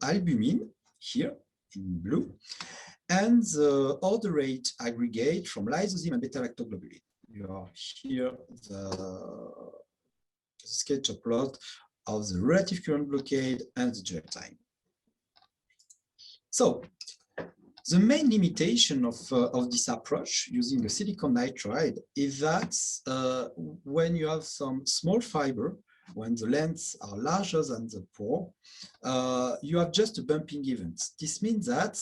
albumin, here in blue, and the orderate aggregate from lysozyme and beta-lactoglobulin. You are here the sketch plot of the relative current blockade and the gel time. So the main limitation of this approach using the silicon nitride is that when you have some small fiber, when the lengths are larger than the pore, you have just a bumping event. This means that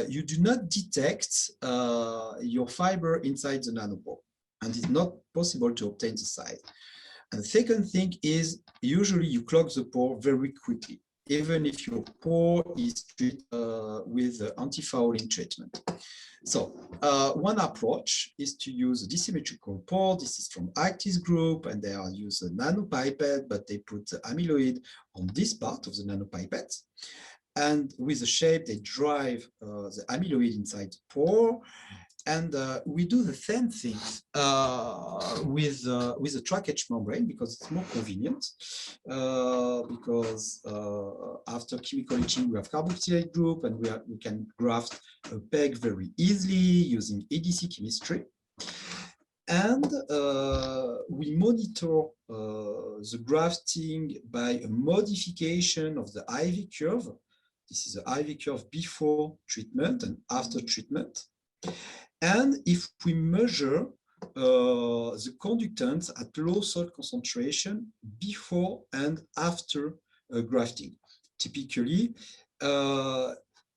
you do not detect your fiber inside the nanopore, and it's not possible to obtain the size. And the second thing is, usually you clog the pore very quickly, even if your pore is treated with anti-fouling treatment. So one approach is to use a disymmetrical pore. This is from Actis group, and they are use a nanopipette, but they put the amyloid on this part of the nanopipette. And with the shape, they drive the amyloid inside the pore. And we do the same thing with the trackage membrane, because it's more convenient. Because after chemical etching, we have carboxylate group, and we can graft a PEG very easily using EDC chemistry. And we monitor the grafting by a modification of the IV curve. This is the IV curve before treatment and after treatment. And if we measure the conductance at low salt concentration before and after grafting, typically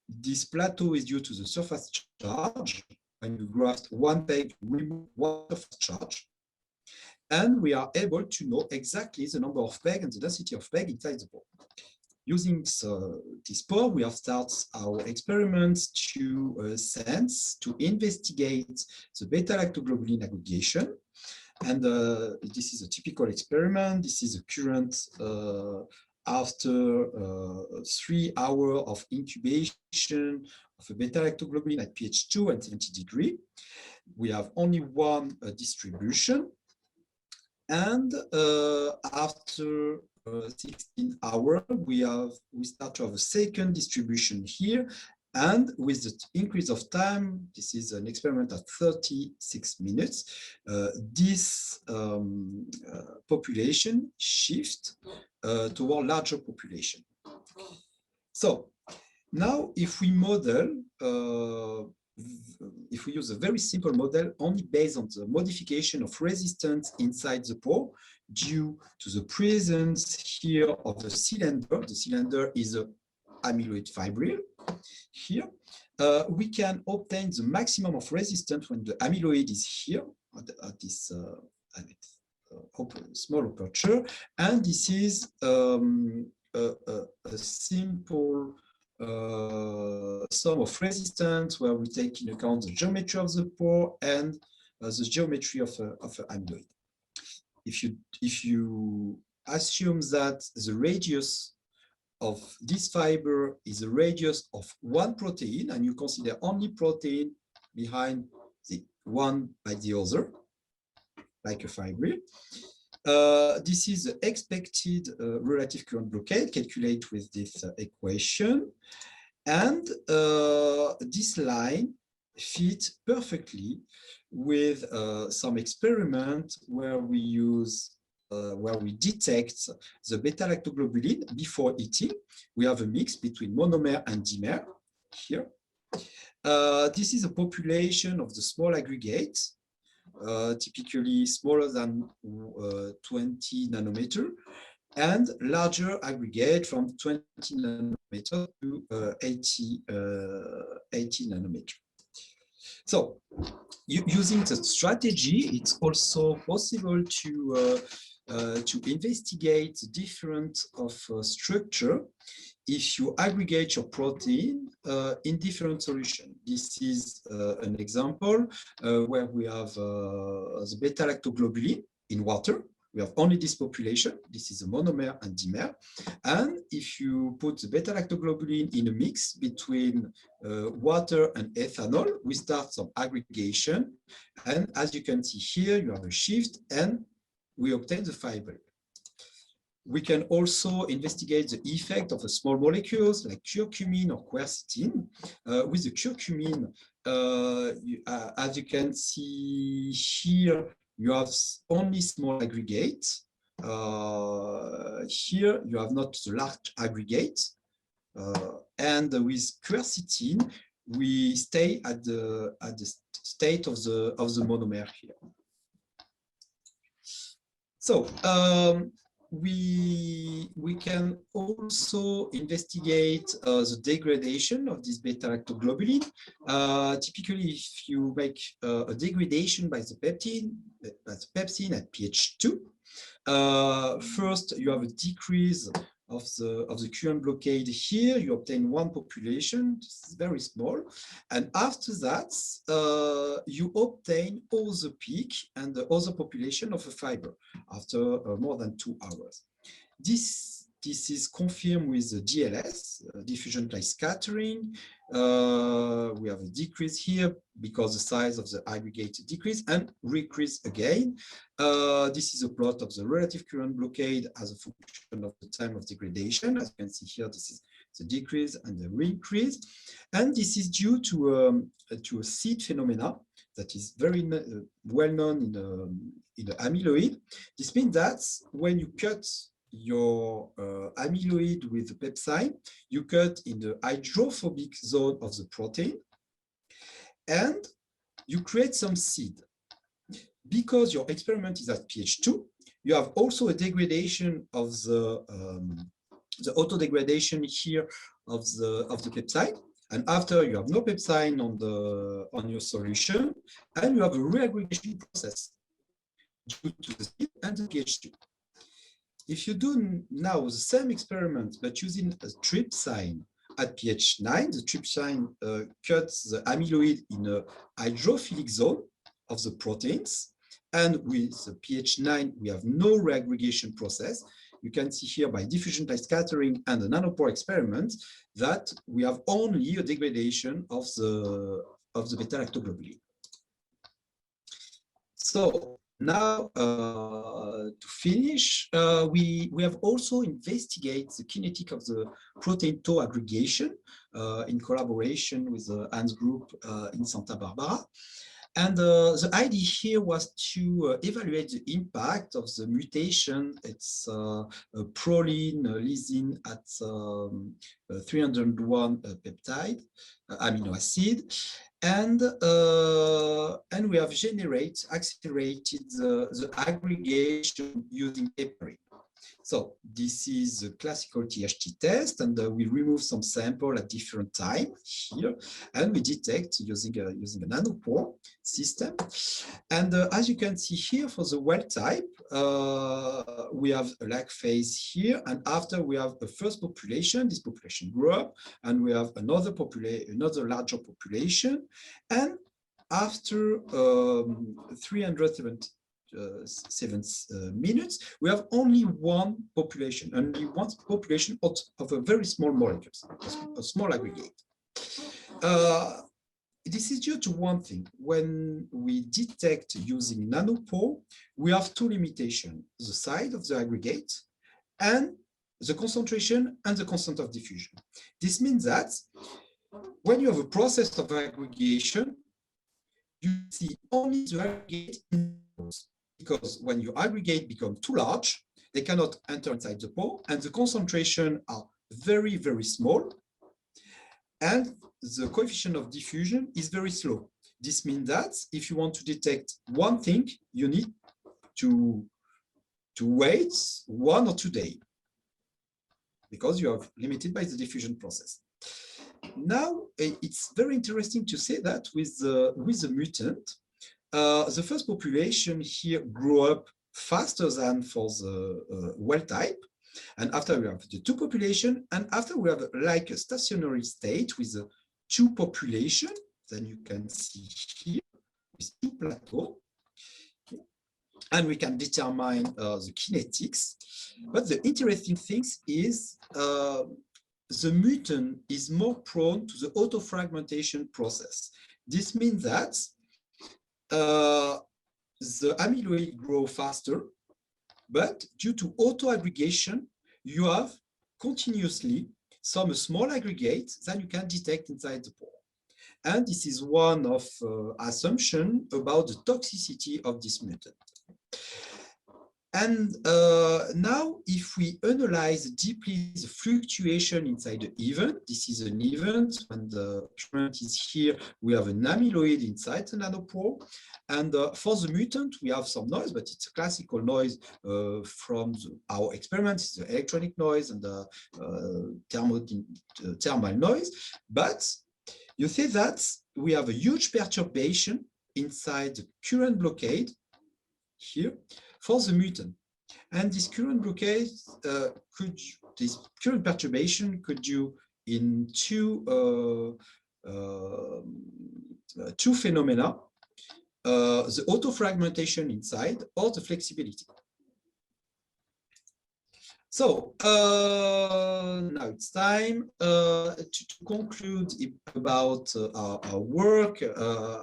this plateau is due to the surface charge. When you graft one PEG, remove one surface charge, and we are able to know exactly the number of PEG and the density of PEG inside the pore. Using this pore, we have started our experiments to sense, to investigate the beta-lactoglobulin aggregation. And this is a typical experiment. This is a current after 3 hours of incubation of a beta-lactoglobulin at pH 2 and 70 degrees. We have only one distribution. And after 16 hours, we start to have a second distribution here. And with the increase of time, this is an experiment at 36 minutes, this population shift toward larger population. So now if we model, if we use a very simple model only based on the modification of resistance inside the pore due to the presence here of the cylinder is a amyloid fibril. Here, we can obtain the maximum of resistance when the amyloid is here at this small aperture, and this is a simple sum of resistance where we take into account the geometry of the pore and the geometry of amyloid. If you assume that the radius of this fiber is a radius of one protein, and you consider only protein behind the one by the other, like a fibril. This is the expected relative current blockade calculated with this equation. And this line fits perfectly with some experiment where we use where we detect the beta-lactoglobulin before eating. We have a mix between monomer and dimer here. This is a population of the small aggregate, typically smaller than 20 nanometer, and larger aggregate from 20 nanometer to 80 nanometer. So, using the strategy, it's also possible to investigate the difference of structure if you aggregate your protein in different solutions. This is an example where we have the beta-lactoglobulin in water. We have only this population. This is a monomer and dimer. And if you put the beta-lactoglobulin in a mix between water and ethanol, we start some aggregation. And as you can see here, you have a shift and we obtain the fiber. We can also investigate the effect of the small molecules like curcumin or quercetin. With the curcumin, as you can see here, you have only small aggregate. Here, you have not the large aggregate. And with quercetin, we stay at the state of the monomer here. So we can also investigate the degradation of this beta-lactoglobulin. Typically, if you make a degradation by the pepsin at pH 2, first you have a decrease of the current blockade here. You obtain one population. This is very small, and after that you obtain all the peak and the other population of a fiber after more than 2 hours. This is confirmed with the DLS, diffusion light scattering. We have a decrease here because the size of the aggregate decrease and decrease again. This is a plot of the relative current blockade as a function of the time of degradation. As you can see here, this is the decrease and the increase. And this is due to a seed phenomena that is very well known in the amyloid. This means that when you cut your amyloid with the pepside, you cut in the hydrophobic zone of the protein, and you create some seed. Because your experiment is at pH 2, you have also a degradation of the auto-degradation here of the pepside. And after you have no pepside on your solution, and you have a reaggregation process due to the seed and the pH 2. if you do now the same experiment, but using a trypsin at pH 9, the trypsin cuts the amyloid in a hydrophilic zone of the proteins. And with the pH 9, we have no reaggregation process. You can see here by diffusion by scattering and the nanopore experiment that we have only a degradation of the beta-lactoglobulin. So now, to finish, we have also investigated the kinetic of the protein tau aggregation in collaboration with the Hans group in Santa Barbara. And the idea here was to evaluate the impact of the mutation. It's proline lysine at 301 peptide amino acid. And we have accelerated the aggregation using heparin. So this is a classical THT test, and we remove some sample at different time here, and we detect using a nanopore system. And as you can see here, for the wild type, we have a lag phase here, and after we have a first population, this population grew up, and we have another larger population, and after 307 minutes, we have only one population of a very small molecules, a small aggregate. This is due to one thing. When we detect using nanopore, we have two limitations: the size of the aggregate and the concentration and the constant of diffusion. This means that when you have a process of aggregation, you see only the aggregate in pores, because when your aggregate becomes too large, they cannot enter inside the pore, and the concentration are very, very small, and the coefficient of diffusion is very slow. This means that if you want to detect one thing, you need to wait 1 or 2 days, because you are limited by the diffusion process. Now, it's very interesting to say that with the mutant, the first population here grew up faster than for the wild type. And after we have the two population, and after we have like a stationary state with the two population, then you can see here with two plateaux. And we can determine the kinetics. But the interesting thing is the mutant is more prone to the autofragmentation process. This means that the amyloid grow faster, but due to autoaggregation, you have continuously some small aggregates that you can detect inside the pore. And this is one of assumptions about the toxicity of this mutant. And now, if we analyze deeply the fluctuation inside the event, this is an event, when the current is here, we have an amyloid inside the nanopore. And for the mutant, we have some noise, but it's a classical noise from our experiments, it's the electronic noise and the thermal noise. But you see that we have a huge perturbation inside the current blockade here for the mutant. And this current blockade, this current perturbation could do in two phenomena, the autofragmentation inside or the flexibility. So now it's time to conclude about our work.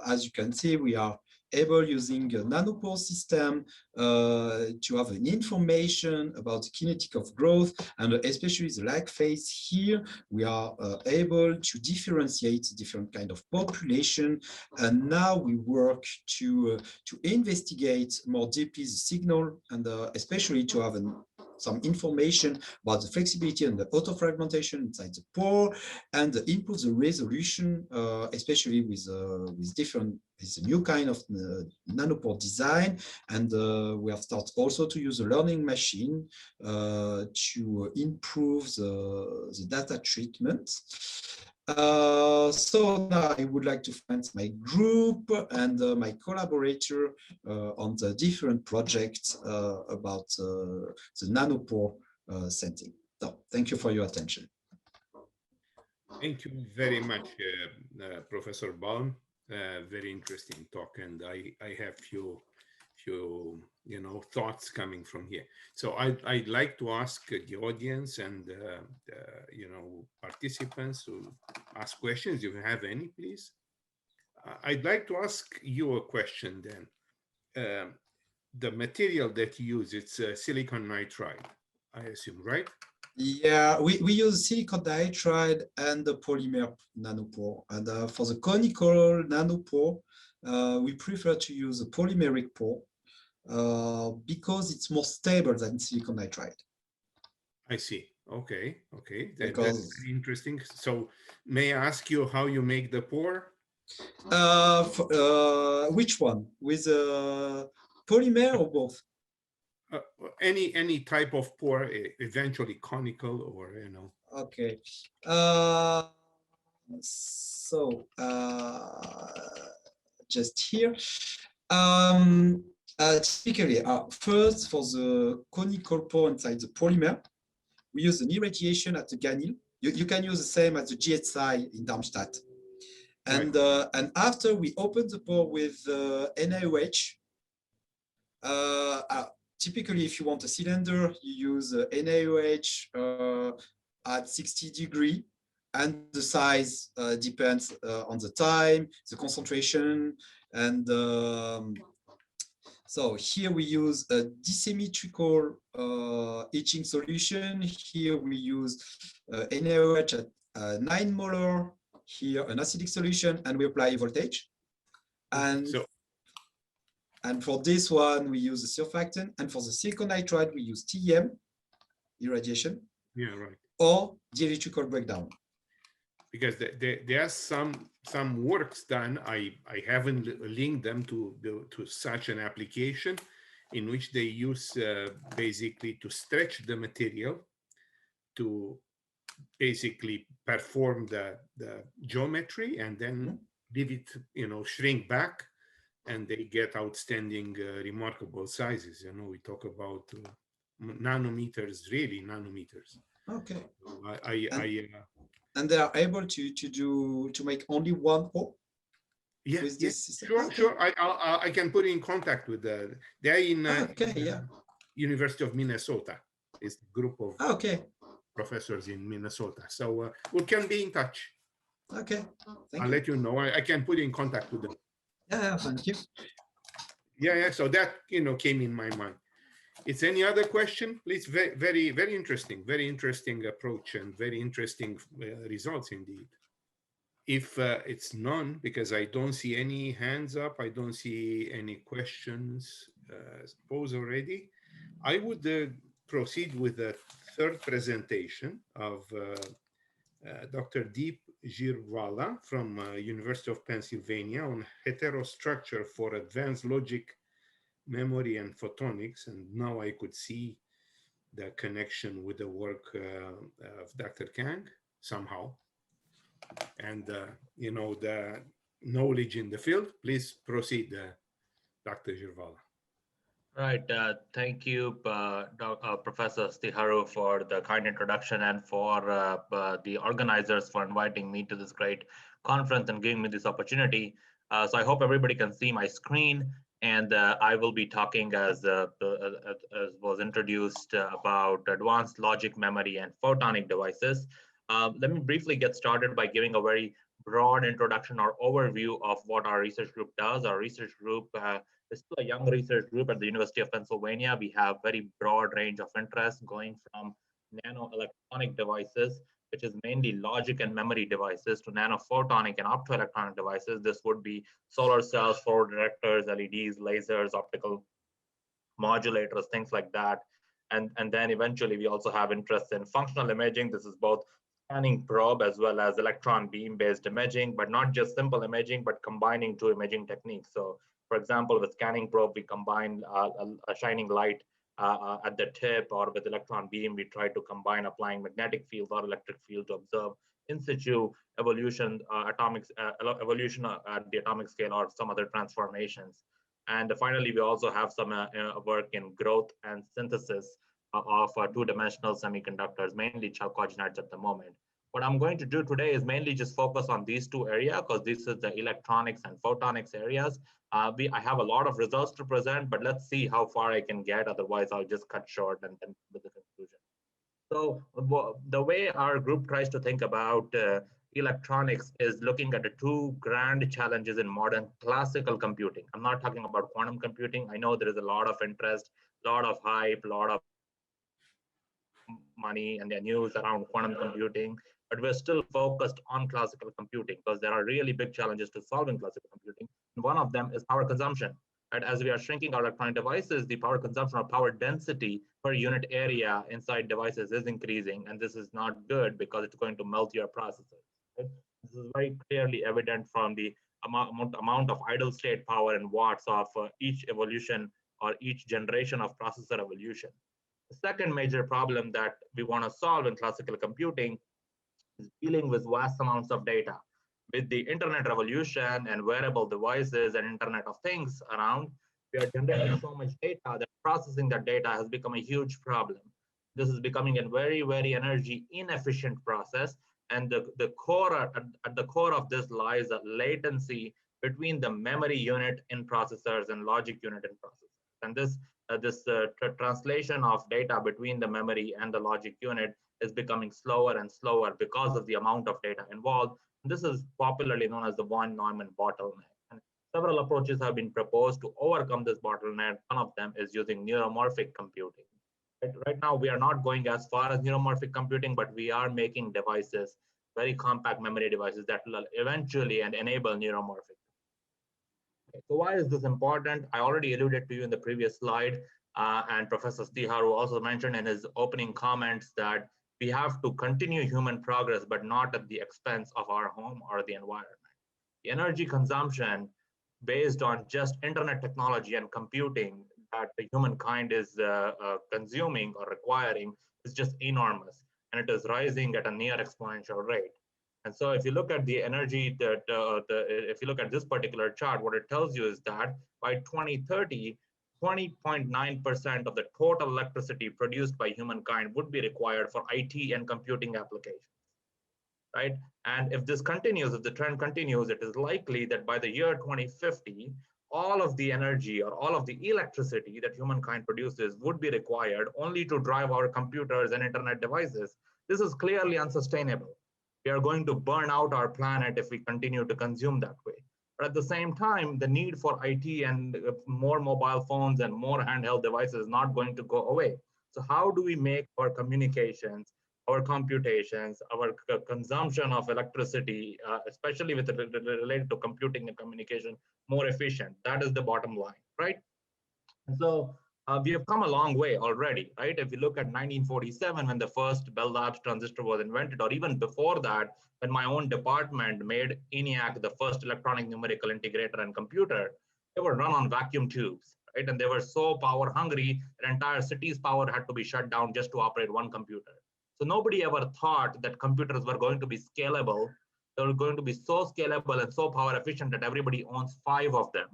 As you can see, we are able, using a nanopore system, to have an information about the kinetic of growth, and especially the lag phase here, we are able to differentiate different kind of population. And now we work to investigate more deeply the signal, and especially to have some information about the flexibility and the autofragmentation inside the pore, and improve the resolution, especially with a new kind of nanopore design. And we have started also to use a learning machine to improve the data treatment. So now I would like to thank my group and my collaborator on the different projects about the nanopore setting. So thank you for your attention. Thank you very much, Professor Balme. Very interesting talk, and I have few thoughts coming from here. So I'd like to ask the audience and participants to ask questions if you have any, please. I'd like to ask you a question then. The material that you use, it's silicon nitride, I assume, right? Yeah, we use silicon nitride and the polymer nanopore. And for the conical nanopore, we prefer to use a polymeric pore because it's more stable than silicon nitride. I see. Okay. That's very interesting. So may I ask you how you make the pore? Which one? With polymer or both? Any type of pore, eventually conical or Okay. Just here. Typically, first for the conical pore inside the polymer, we use an irradiation at the GANIL. You can use the same as the GSI in Darmstadt. And right. And after we open the pore with NaOH, typically if you want a cylinder, you use NaOH at 60 degrees, and the size depends on the time, the concentration, and so here we use a disymmetrical etching solution. Here we use NaOH at 9 molar, here an acidic solution, and we apply voltage. And for this one, we use a surfactant. And for the silicon nitride, we use TEM, irradiation. Yeah, right. Or the electrical breakdown. Because there are some works done. I haven't linked them to such an application in which they use basically to stretch the material to basically perform the geometry and then leave it, shrink back, and they get outstanding, remarkable sizes. We talk about nanometers, really nanometers. Okay. So and they are able to make only one pore? Yes, sure. I can put you in contact with they're in University of Minnesota. It's a group of professors in Minnesota. So we can be in touch. Okay. I'll let you know. I can put you in contact with them. Yeah, thank you. Yeah. So that came in my mind. Is any other question, please? Very, very interesting approach and very interesting results indeed. If it's none, because I don't see any hands up, I don't see any questions posed already, I would proceed with the third presentation of Dr. Deep Jariwala from University of Pennsylvania on heterostructure for advanced logic, memory, and photonics. And now I could see the connection with the work of Dr. Kang somehow. And, the knowledge in the field. Please proceed, Dr. Jariwala. Right. Thank you, Professor Stiharu, for the kind introduction, and for the organizers for inviting me to this great conference and giving me this opportunity. So I hope everybody can see my screen, and I will be talking, as was introduced, about advanced logic, memory, and photonic devices. Let me briefly get started by giving a very broad introduction or overview of what our research group does. Our research group is still a young research group at the University of Pennsylvania. We have very broad range of interests, going from nano-electronic devices, which is mainly logic and memory devices, to nanophotonic and optoelectronic devices. This would be solar cells, photodirectors, LEDs, lasers, optical modulators, things like that. And then eventually we also have interest in functional imaging. This is both scanning probe as well as electron beam based imaging, but not just simple imaging, but combining two imaging techniques. So for example, with scanning probe, we combine a shining light at the tip, or with electron beam, we try to combine applying magnetic field or electric field to observe in situ evolution, evolution at the atomic scale, or some other transformations. And finally, we also have some work in growth and synthesis of two-dimensional semiconductors, mainly chalcogenides at the moment. What I'm going to do today is mainly just focus on these two areas, because this is the electronics and photonics areas. I have a lot of results to present, but let's see how far I can get. Otherwise, I'll just cut short and then with the conclusion. So the way our group tries to think about electronics is looking at the two grand challenges in modern classical computing. I'm not talking about quantum computing. I know there is a lot of interest, a lot of hype, a lot of money and the news around quantum computing, but we're still focused on classical computing because there are really big challenges to solving classical computing. And one of them is power consumption. Right? As we are shrinking our electronic devices, the power consumption or power density per unit area inside devices is increasing, and this is not good because it's going to melt your processor. Right? This is very clearly evident from the amount of idle state power in watts of each evolution or each generation of processor evolution. The second major problem that we want to solve in classical computing is dealing with vast amounts of data. With the internet revolution and wearable devices and Internet of Things around, we are generating so much data that processing that data has become a huge problem. This is becoming a very, very energy inefficient process. And at the core of this lies a latency between the memory unit in processors and logic unit in processors. And this translation of data between the memory and the logic unit is becoming slower and slower because of the amount of data involved. This is popularly known as the von Neumann bottleneck. And several approaches have been proposed to overcome this bottleneck. One of them is using neuromorphic computing. Right now, we are not going as far as neuromorphic computing, but we are making devices, very compact memory devices that will eventually enable neuromorphic. So why is this important? I already alluded to you in the previous slide, and Professor Stiharu also mentioned in his opening comments that we have to continue human progress, but not at the expense of our home or the environment. The energy consumption based on just internet technology and computing that the humankind is consuming or requiring is just enormous, and it is rising at a near exponential rate. And so if you look at the energy that, if you look at this particular chart, what it tells you is that by 2030, 20.9% of the total electricity produced by humankind would be required for IT and computing applications, right? And if this continues, if the trend continues, it is likely that by the year 2050, all of the energy or all of the electricity that humankind produces would be required only to drive our computers and internet devices. This is clearly unsustainable. We are going to burn out our planet if we continue to consume that way. But at the same time, the need for IT and more mobile phones and more handheld devices is not going to go away. So how do we make our communications, our computations, our consumption of electricity, especially with related to computing and communication, more efficient? That is the bottom line, right? And so we have come a long way already, right? If you look at 1947, when the first Bell Labs transistor was invented, or even before that, when my own department made ENIAC, the first electronic numerical integrator and computer, they were run on vacuum tubes, right? And they were so power hungry, that entire city's power had to be shut down just to operate one computer. So nobody ever thought that computers were going to be scalable. They were going to be so scalable and so power efficient that everybody owns 5 of them.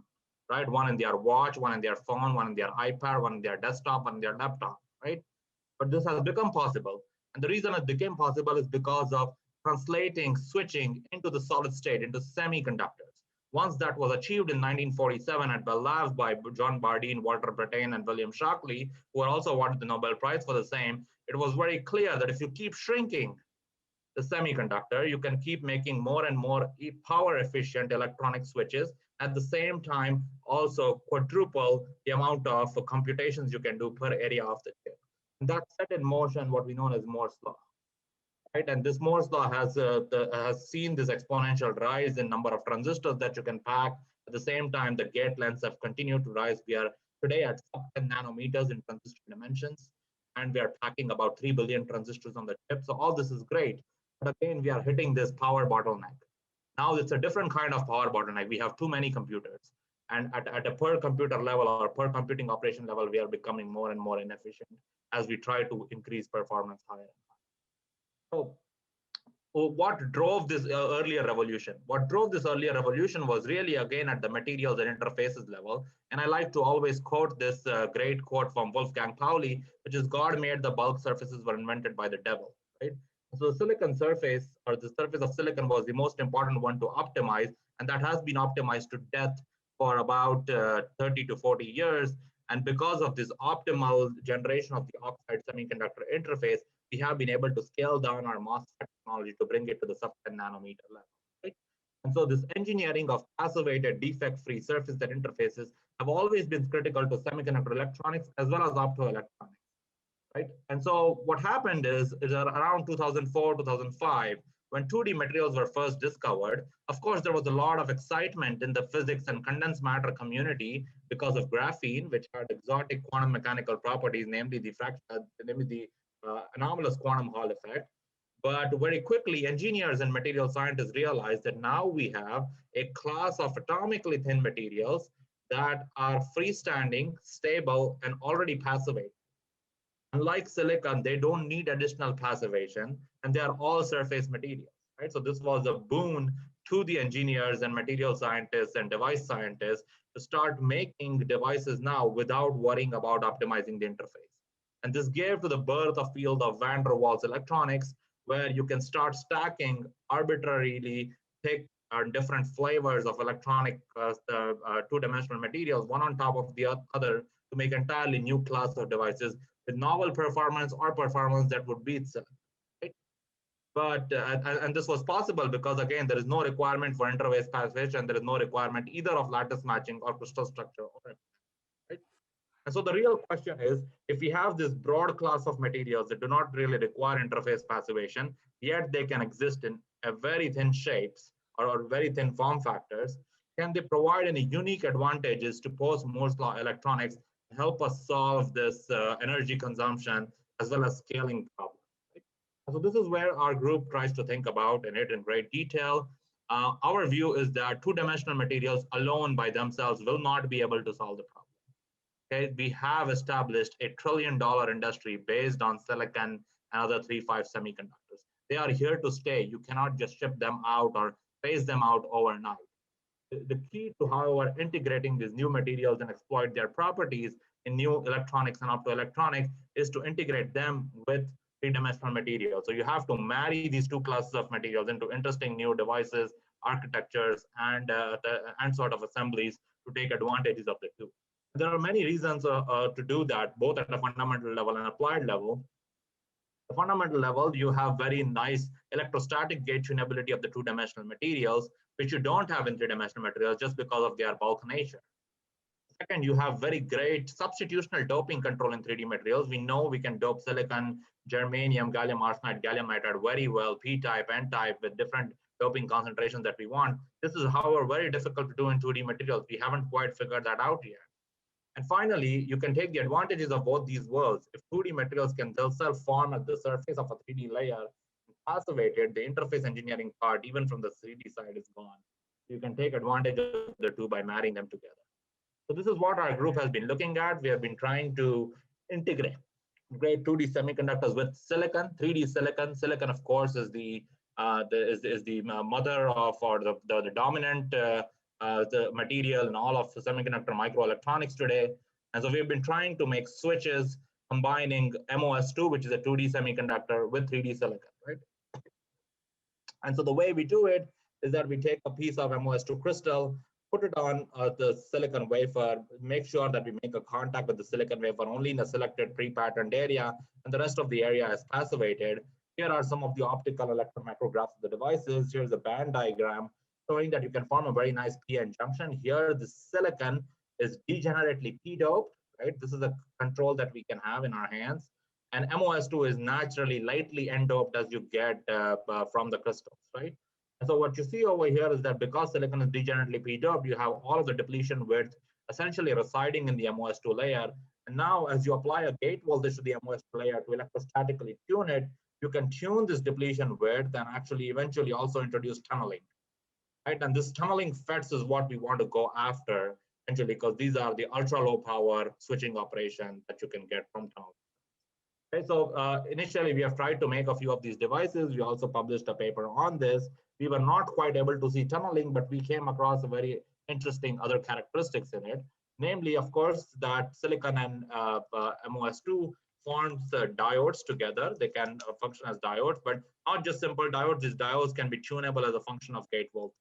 Right? One in their watch, one in their phone, one in their iPad, one in their desktop, one in their laptop, right? But this has become possible. And the reason it became possible is because of translating switching into the solid state, into semiconductors. Once that was achieved in 1947 at Bell Labs by John Bardeen, Walter Brattain, and William Shockley, who were also awarded the Nobel Prize for the same, it was very clear that if you keep shrinking the semiconductor, you can keep making more and more power efficient electronic switches. At the same time, also quadruple the amount of computations you can do per area of the chip. And that set in motion what we know as Moore's law, right? And this Moore's law has seen this exponential rise in number of transistors that you can pack. At the same time, the gate lengths have continued to rise. We are today at 10 nanometers in transistor dimensions, and we are packing about 3 billion transistors on the chip. So all this is great. But again, we are hitting this power bottleneck. Now it's a different kind of power bottleneck. We have too many computers. And at a per computer level or per computing operation level, we are becoming more and more inefficient as we try to increase performance higher. So what drove this earlier revolution? What drove this earlier revolution was really, again, at the materials and interfaces level. And I like to always quote this great quote from Wolfgang Pauli, which is, God made the bulk surfaces were invented by the devil, right? So the silicon surface, or the surface of silicon, was the most important one to optimize, and that has been optimized to death for about 30 to 40 years. And because of this optimal generation of the oxide semiconductor interface, we have been able to scale down our MOSFET technology to bring it to the sub-10 nanometer level, right? And so this engineering of passivated, defect-free surface and interfaces have always been critical to semiconductor electronics as well as optoelectronics, right? And so what happened is around 2004, 2005, when 2D materials were first discovered, of course, there was a lot of excitement in the physics and condensed matter community because of graphene, which had exotic quantum mechanical properties, namely the anomalous quantum Hall effect. But very quickly, engineers and material scientists realized that now we have a class of atomically thin materials that are freestanding, stable, and already passivated. Unlike silicon, they don't need additional passivation, and they are all surface materials, right? So this was a boon to the engineers and material scientists and device scientists to start making devices now without worrying about optimizing the interface. And this gave to the birth of field of van der Waals electronics, where you can start stacking arbitrarily thick different flavors of electronic two-dimensional materials, one on top of the other, to make entirely new class of devices with novel performance or performance that would beat silicon, right? But, and this was possible because, again, there is no requirement for interface passivation, there is no requirement either of lattice matching or crystal structure, right? And so the real question is, if we have this broad class of materials that do not really require interface passivation, yet they can exist in a very thin shapes or very thin form factors, can they provide any unique advantages to post-Moore's law electronics and help us solve this energy consumption as well as scaling problem? Right? So this is where our group tries to think about it in great detail. Our view is that two-dimensional materials alone by themselves will not be able to solve the problem. Okay, we have established a $1 trillion industry based on silicon and other 3-5 semiconductors. They are here to stay. You cannot just ship them out or phase them out overnight. The key to, however, integrating these new materials and exploit their properties in new electronics and optoelectronics is to integrate them with three-dimensional materials. So you have to marry these two classes of materials into interesting new devices, architectures, and sort of assemblies to take advantages of the two. There are many reasons to do that, both at a fundamental level and applied level. At the fundamental level, you have very nice electrostatic gate tunability of the two-dimensional materials, which you don't have in three-dimensional materials just because of their bulk nature. Second, you have very great substitutional doping control in 3D materials. We know we can dope silicon, germanium, gallium arsenide, gallium nitride very well, P-type, N-type, with different doping concentrations that we want. This is, however, very difficult to do in 2D materials. We haven't quite figured that out yet. And finally, you can take the advantages of both these worlds. If 2D materials can themselves form at the surface of a 3D layer, passivated, the interface engineering part, even from the 3D side, is gone. You can take advantage of the two by marrying them together. So this is what our group has been looking at. We have been trying to integrate 2D semiconductors with silicon, 3D silicon. Silicon, of course, is the mother of, or the dominant the material in all of the semiconductor microelectronics today. And so we've been trying to make switches combining MOS2, which is a 2D semiconductor, with 3D silicon, right? And so the way we do it is that we take a piece of MOS2 crystal, put it on the silicon wafer, make sure that we make a contact with the silicon wafer only in a selected pre-patterned area, and the rest of the area is passivated. Here are some of the optical electromicrographs of the devices. Here's a band diagram showing that you can form a very nice p-n junction. Here, the silicon is degenerately p-doped, right? This is a control that we can have in our hands. And MOS2 is naturally lightly n-doped as you get from the crystals, right? And so what you see over here is that because silicon is degenerately p-doped, you have all of the depletion width essentially residing in the MOS2 layer. And now, as you apply a gate voltage to the MOS2 layer to electrostatically tune it, you can tune this depletion width and actually eventually also introduce tunneling. Right? And this tunneling FETs is what we want to go after essentially, because these are the ultra low power switching operation that you can get from tunneling. Okay, so initially we have tried to make a few of these devices. We also published a paper on this. We were not quite able to see tunneling, but we came across a very interesting other characteristics in it. Namely, of course, that silicon and MOS2 forms diodes together. They can function as diodes, but not just simple diodes. These diodes can be tunable as a function of gate voltage.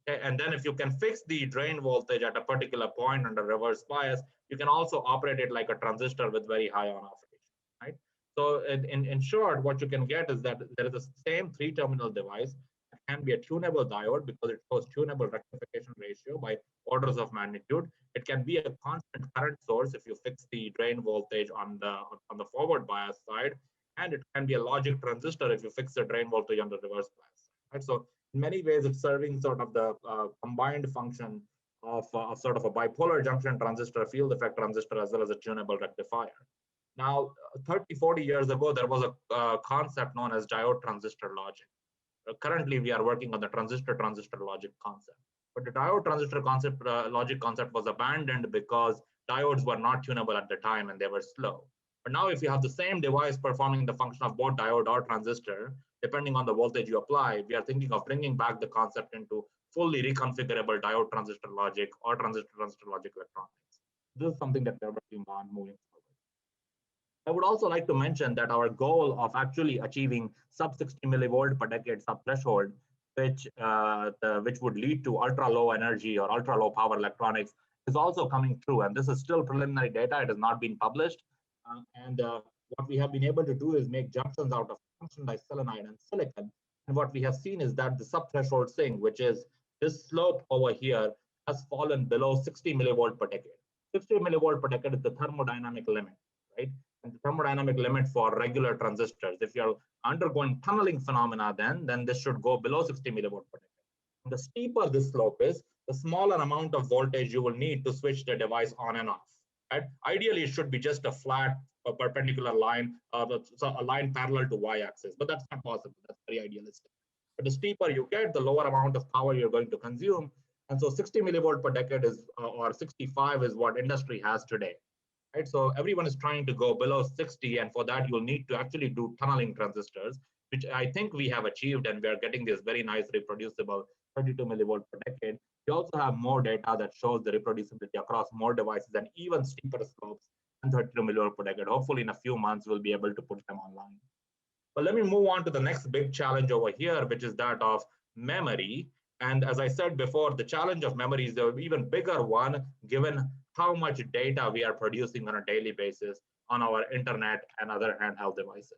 Okay, and then if you can fix the drain voltage at a particular point under reverse bias, you can also operate it like a transistor with very high on-off ratio, right? So in short, what you can get is that there is the same three-terminal device that can be a tunable diode because it shows tunable rectification ratio by orders of magnitude. It can be a constant current source if you fix the drain voltage on the forward bias side, and it can be a logic transistor if you fix the drain voltage on the reverse bias, right? So in many ways, it's serving sort of the combined function of sort of a bipolar junction transistor, field effect transistor, as well as a tunable rectifier. Now, 30, 40 years ago, there was a concept known as diode transistor logic. Currently, we are working on the transistor logic concept. But the diode transistor concept logic concept was abandoned because diodes were not tunable at the time and they were slow. But now if you have the same device performing the function of both diode or transistor, depending on the voltage you apply, we are thinking of bringing back the concept into fully reconfigurable diode transistor logic or transistor logic electronics. This is something that we're working on moving forward. I would also like to mention that our goal of actually achieving sub 60 millivolt per decade sub threshold, which would lead to ultra low energy or ultra low power electronics, is also coming true. And this is still preliminary data. It has not been published. What we have been able to do is make junctions out of functionalized selenide and silicon. And what we have seen is that the sub-threshold sink, which is this slope over here, has fallen below 60 millivolt per decade. 60 millivolt per decade is the thermodynamic limit, right? And the thermodynamic limit for regular transistors. If you're undergoing tunneling phenomena, then this should go below 60 millivolt per decade. And the steeper this slope is, the smaller amount of voltage you will need to switch the device on and off. Right? Ideally, it should be just a flat, perpendicular line, so a line parallel to y-axis, but that's not possible. That's very idealistic. But the steeper you get, the lower amount of power you're going to consume. And so 60 millivolt per decade is, or 65 is what industry has today. Right? So everyone is trying to go below 60, and for that, you'll need to actually do tunneling transistors, which I think we have achieved, and we are getting this very nice reproducible 32 millivolt per decade. We also have more data that shows the reproducibility across more devices and even steeper slopes than 32 millivolt per decade. Hopefully, in a few months, we'll be able to put them online. But let me move on to the next big challenge over here, which is that of memory. And as I said before, the challenge of memory is the even bigger one, given how much data we are producing on a daily basis on our internet and other handheld devices.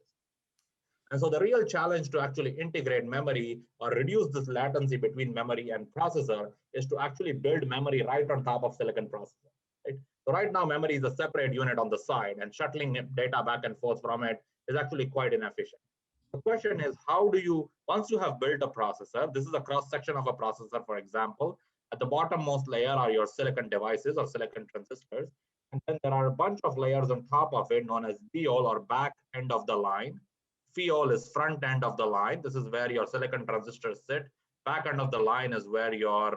And so the real challenge to actually integrate memory or reduce this latency between memory and processor is to actually build memory right on top of silicon processor. Right? So right now, memory is a separate unit on the side, and shuttling data back and forth from it is actually quite inefficient. The question is, how do you, once you have built a processor, this is a cross-section of a processor, for example, at the bottommost layer are your silicon devices or silicon transistors, and then there are a bunch of layers on top of it known as BOL or back end of the line. FEOL is front end of the line. This is where your silicon transistors sit. Back end of the line is where your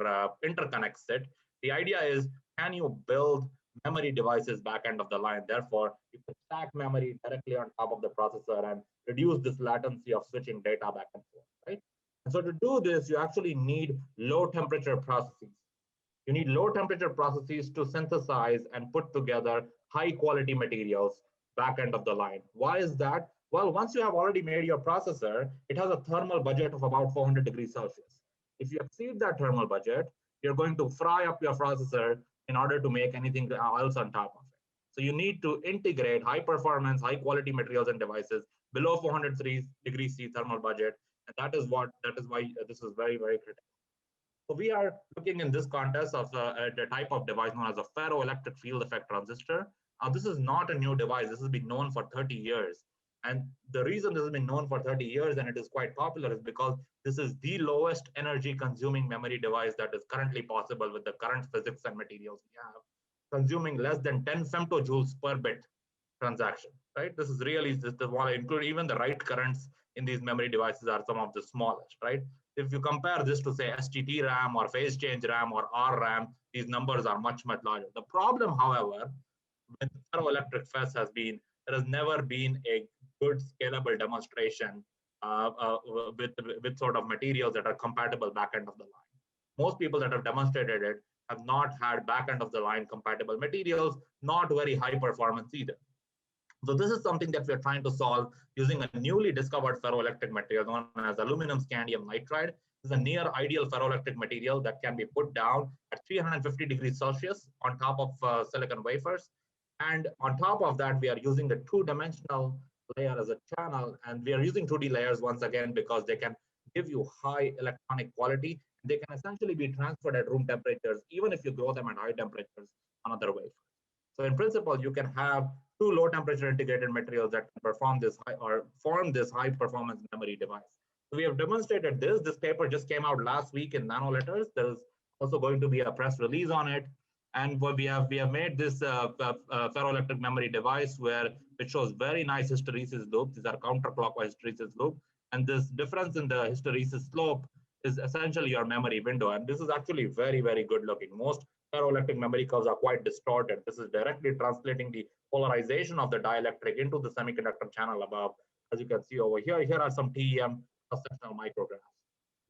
interconnects sit. The idea is, can you build memory devices back end of the line? Therefore, you can stack memory directly on top of the processor and reduce this latency of switching data back and forth, right? And so to do this, you actually need low temperature processes. You need low temperature processes to synthesize and put together high quality materials back end of the line. Why is that? Well, once you have already made your processor, it has a thermal budget of about 400 degrees Celsius. If you exceed that thermal budget, you're going to fry up your processor in order to make anything else on top of it. So you need to integrate high performance, high quality materials and devices below 400 degrees C thermal budget. And that is why this is very, very critical. So we are looking in this context of the type of device known as a ferroelectric field effect transistor. Now, this is not a new device. This has been known for 30 years. And the reason this has been known for 30 years and it is quite popular is because this is the lowest energy consuming memory device that is currently possible with the current physics and materials we have, consuming less than 10 femtojoules per bit transaction, right? This is really just the one, include even the write currents in these memory devices are some of the smallest, right? If you compare this to say STT RAM or phase change RAM or RAM, these numbers are much, much larger. The problem, however, with ferroelectric FES has been, there has never been a good scalable demonstration with sort of materials that are compatible back end of the line. Most people that have demonstrated it have not had back end of the line compatible materials, not very high performance either. So this is something that we're trying to solve using a newly discovered ferroelectric material known as aluminum scandium nitride. This is a near ideal ferroelectric material that can be put down at 350 degrees Celsius on top of silicon wafers. And on top of that, we are using the two-dimensional layer as a channel. And we are using 2D layers once again because they can give you high electronic quality. They can essentially be transferred at room temperatures, even if you grow them at high temperatures on other wafers. So in principle, you can have two low temperature integrated materials that can perform this high or form this high performance memory device. So we have demonstrated this. This paper just came out last week in Nanoletters. There's also going to be a press release on it. And what we have made this ferroelectric memory device where it shows very nice hysteresis loops. These are counterclockwise hysteresis loop. And this difference in the hysteresis slope is essentially your memory window. And this is actually very, very good looking. Most ferroelectric memory curves are quite distorted. This is directly translating the polarization of the dielectric into the semiconductor channel above. As you can see over here, here are some TEM cross-sectional micrographs.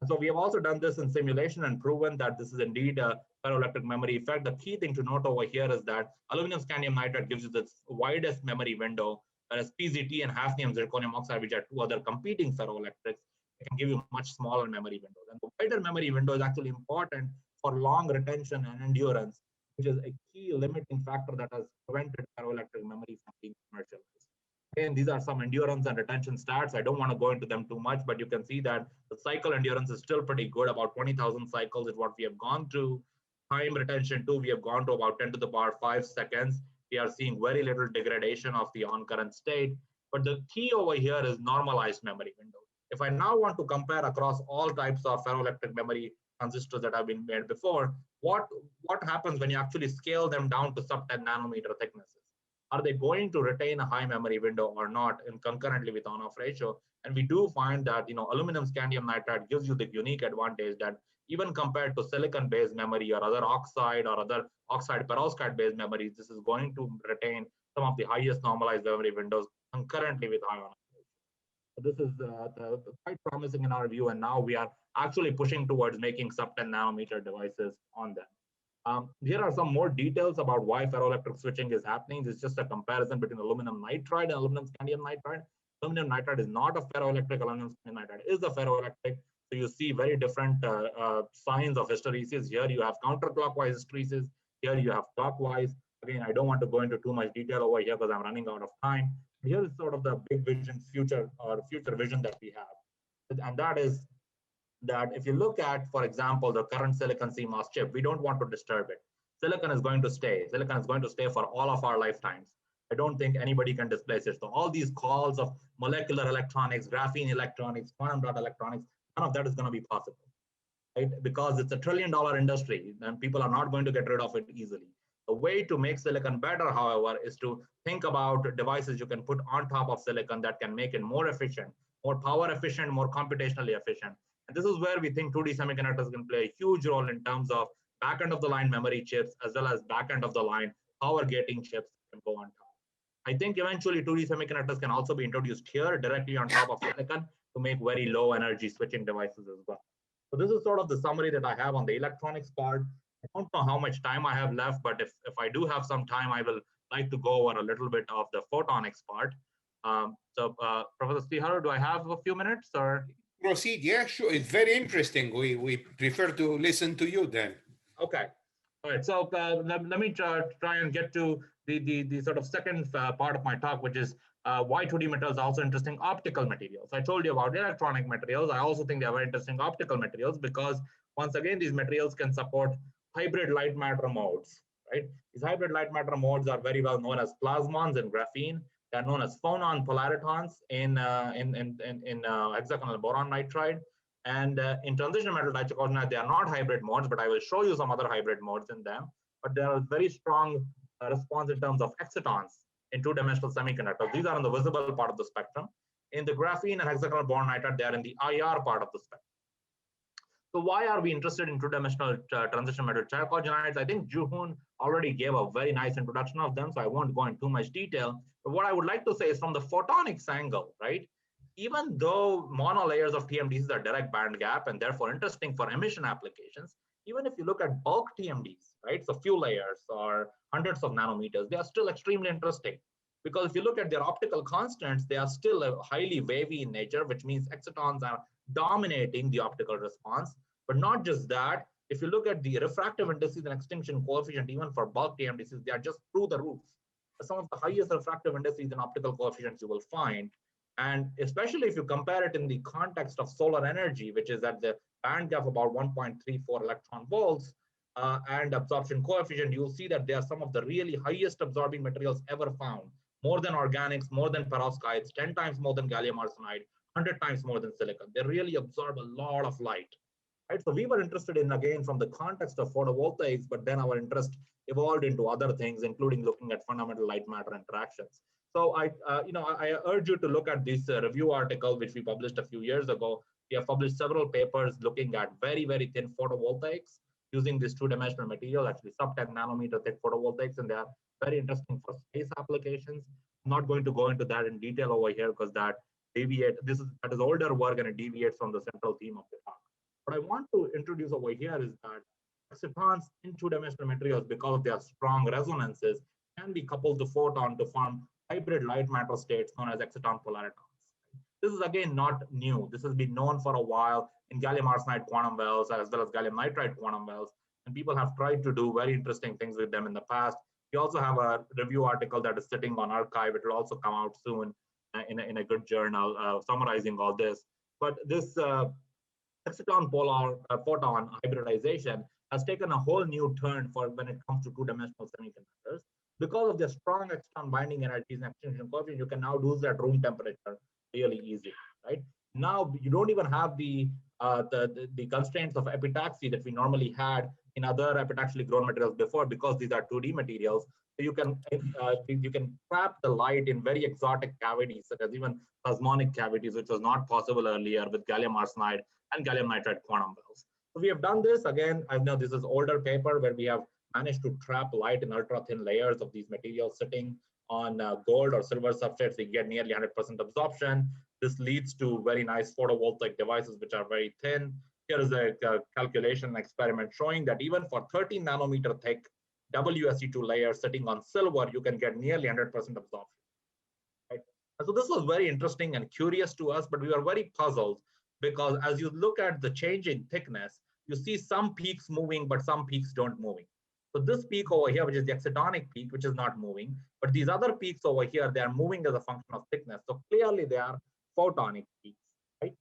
And so we have also done this in simulation and proven that this is indeed a ferroelectric memory effect. The key thing to note over here is that aluminum scandium nitride gives you the widest memory window, whereas PZT and hafnium zirconium oxide, which are two other competing ferroelectrics, can give you much smaller memory windows. And the wider memory window is actually important for long retention and endurance, which is a key limiting factor that has prevented ferroelectric memory from being commercialized. Again, these are some endurance and retention stats. I don't want to go into them too much, but you can see that the cycle endurance is still pretty good. About 20,000 cycles is what we have gone through. Time retention too, we have gone to about 10 to the power 5 seconds. We are seeing very little degradation of the on-current state. But the key over here is normalized memory window. If I now want to compare across all types of ferroelectric memory transistors that have been made before, what happens when you actually scale them down to sub-10 nanometer thicknesses? Are they going to retain a high memory window or not in concurrently with on-off ratio? And we do find that aluminum scandium nitride gives you the unique advantage that even compared to silicon-based memory or other oxide or other oxide perovskite-based memories, this is going to retain some of the highest normalized memory windows concurrently with high on-off ratio. So this is quite promising in our view, and now we are actually pushing towards making sub-10 nanometer devices on them. Here are some more details about why ferroelectric switching is happening. This is just a comparison between aluminum nitride and aluminum scandium nitride. Aluminum nitride is not a ferroelectric, aluminum scandium nitride is a ferroelectric. So you see very different signs of hysteresis. Here you have counterclockwise hysteresis. Here you have clockwise. Again, I don't want to go into too much detail over here because I'm running out of time. Here is sort of the big vision future vision that we have. And that is that if you look at, for example, the current silicon CMOS chip, we don't want to disturb it. Silicon is going to stay. Silicon is going to stay for all of our lifetimes. I don't think anybody can displace it. So all these calls of molecular electronics, graphene electronics, quantum dot electronics, none of that is going to be possible, right? Because it's a $1 trillion industry and people are not going to get rid of it easily. The way to make silicon better, however, is to think about devices you can put on top of silicon that can make it more efficient, more power efficient, more computationally efficient. And this is where we think 2D semiconductors can play a huge role in terms of back end of the line memory chips, as well as back end of the line power gating chips that can go on top. I think eventually 2D semiconductors can also be introduced here directly on top of silicon to make very low energy switching devices as well. So this is sort of the summary that I have on the electronics part. I don't know how much time I have left, but if I do have some time, I will like to go over a little bit of the photonics part. Professor Stiharu, do I have a few minutes or? Proceed, yeah, sure. It's very interesting. We prefer to listen to you then. Okay. All right. So let me try and get to the sort of second part of my talk, which is why 2D materials are also interesting optical materials. I told you about electronic materials. I also think they are very interesting optical materials because once again, these materials can support hybrid light matter modes, right? These hybrid light matter modes are very well known as plasmons in graphene. They are known as phonon polaritons in hexagonal boron nitride. And in transition metal dichroic, they are not hybrid modes, but I will show you some other hybrid modes in them. But there are very strong response in terms of excitons in two-dimensional semiconductors. These are in the visible part of the spectrum. In the graphene and hexagonal boron nitride, they are in the IR part of the spectrum. So why are we interested in two-dimensional transition metal chalcogenides? I think Joohoon already gave a very nice introduction of them, so I won't go into too much detail. But what I would like to say is from the photonics angle, right? Even though monolayers of TMDCs are direct band gap and therefore interesting for emission applications, even if you look at bulk TMDs, right? So few layers or hundreds of nanometers, they are still extremely interesting. Because if you look at their optical constants, they are still highly wavy in nature, which means excitons are dominating the optical response. But not just that, if you look at the refractive indices and extinction coefficient, even for bulk TMDCs, they are just through the roof. Some of the highest refractive indices and optical coefficients you will find. And especially if you compare it in the context of solar energy, which is at the band gap about 1.34 electron volts, and absorption coefficient, you'll see that they are some of the really highest absorbing materials ever found. More than organics, more than perovskites, 10 times more than gallium arsenide, 100 times more than silicon. They really absorb a lot of light. Right? So we were interested in, again, from the context of photovoltaics, but then our interest evolved into other things, including looking at fundamental light matter interactions. So I urge you to look at this review article, which we published a few years ago. We have published several papers looking at very, very thin photovoltaics using this two-dimensional material, actually sub 10 nanometer thick photovoltaics, and they are very interesting for space applications. I'm not going to go into that in detail over here because that is older work and it deviates from the central theme of the talk. What I want to introduce over here is that excitons in two-dimensional materials, because of their strong resonances, can be coupled to photon to form hybrid light matter states known as exciton polaritons. This is again not new. This has been known for a while in gallium arsenide quantum wells as well as gallium nitride quantum wells, and people have tried to do very interesting things with them in the past. We also have a review article that is sitting on archive. It will also come out soon in a good journal summarizing all this. But this exciton photon hybridization has taken a whole new turn for when it comes to two-dimensional semiconductors. Because of the strong exciton binding energies and extinction coefficient, you can now do that at room temperature really easy, right? Now you don't even have the constraints of epitaxy that we normally had in other epitaxially grown materials before, because these are 2D materials. So you can trap the light in very exotic cavities, such as even plasmonic cavities, which was not possible earlier with gallium arsenide and gallium nitride quantum wells. So we have done this again. I know this is older paper where we have managed to trap light in ultra thin layers of these materials sitting on gold or silver substrates. We get nearly 100% absorption. This leads to very nice photovoltaic devices which are very thin. Here is a calculation experiment showing that even for 13 nanometer thick WSE2 layers sitting on silver, you can get nearly 100% absorption. Right? And so this was very interesting and curious to us, but we were very puzzled because as you look at the change in thickness, you see some peaks moving, but some peaks don't moving. So this peak over here, which is the excitonic peak, which is not moving, but these other peaks over here, they are moving as a function of thickness. So clearly they are photonic peaks, right?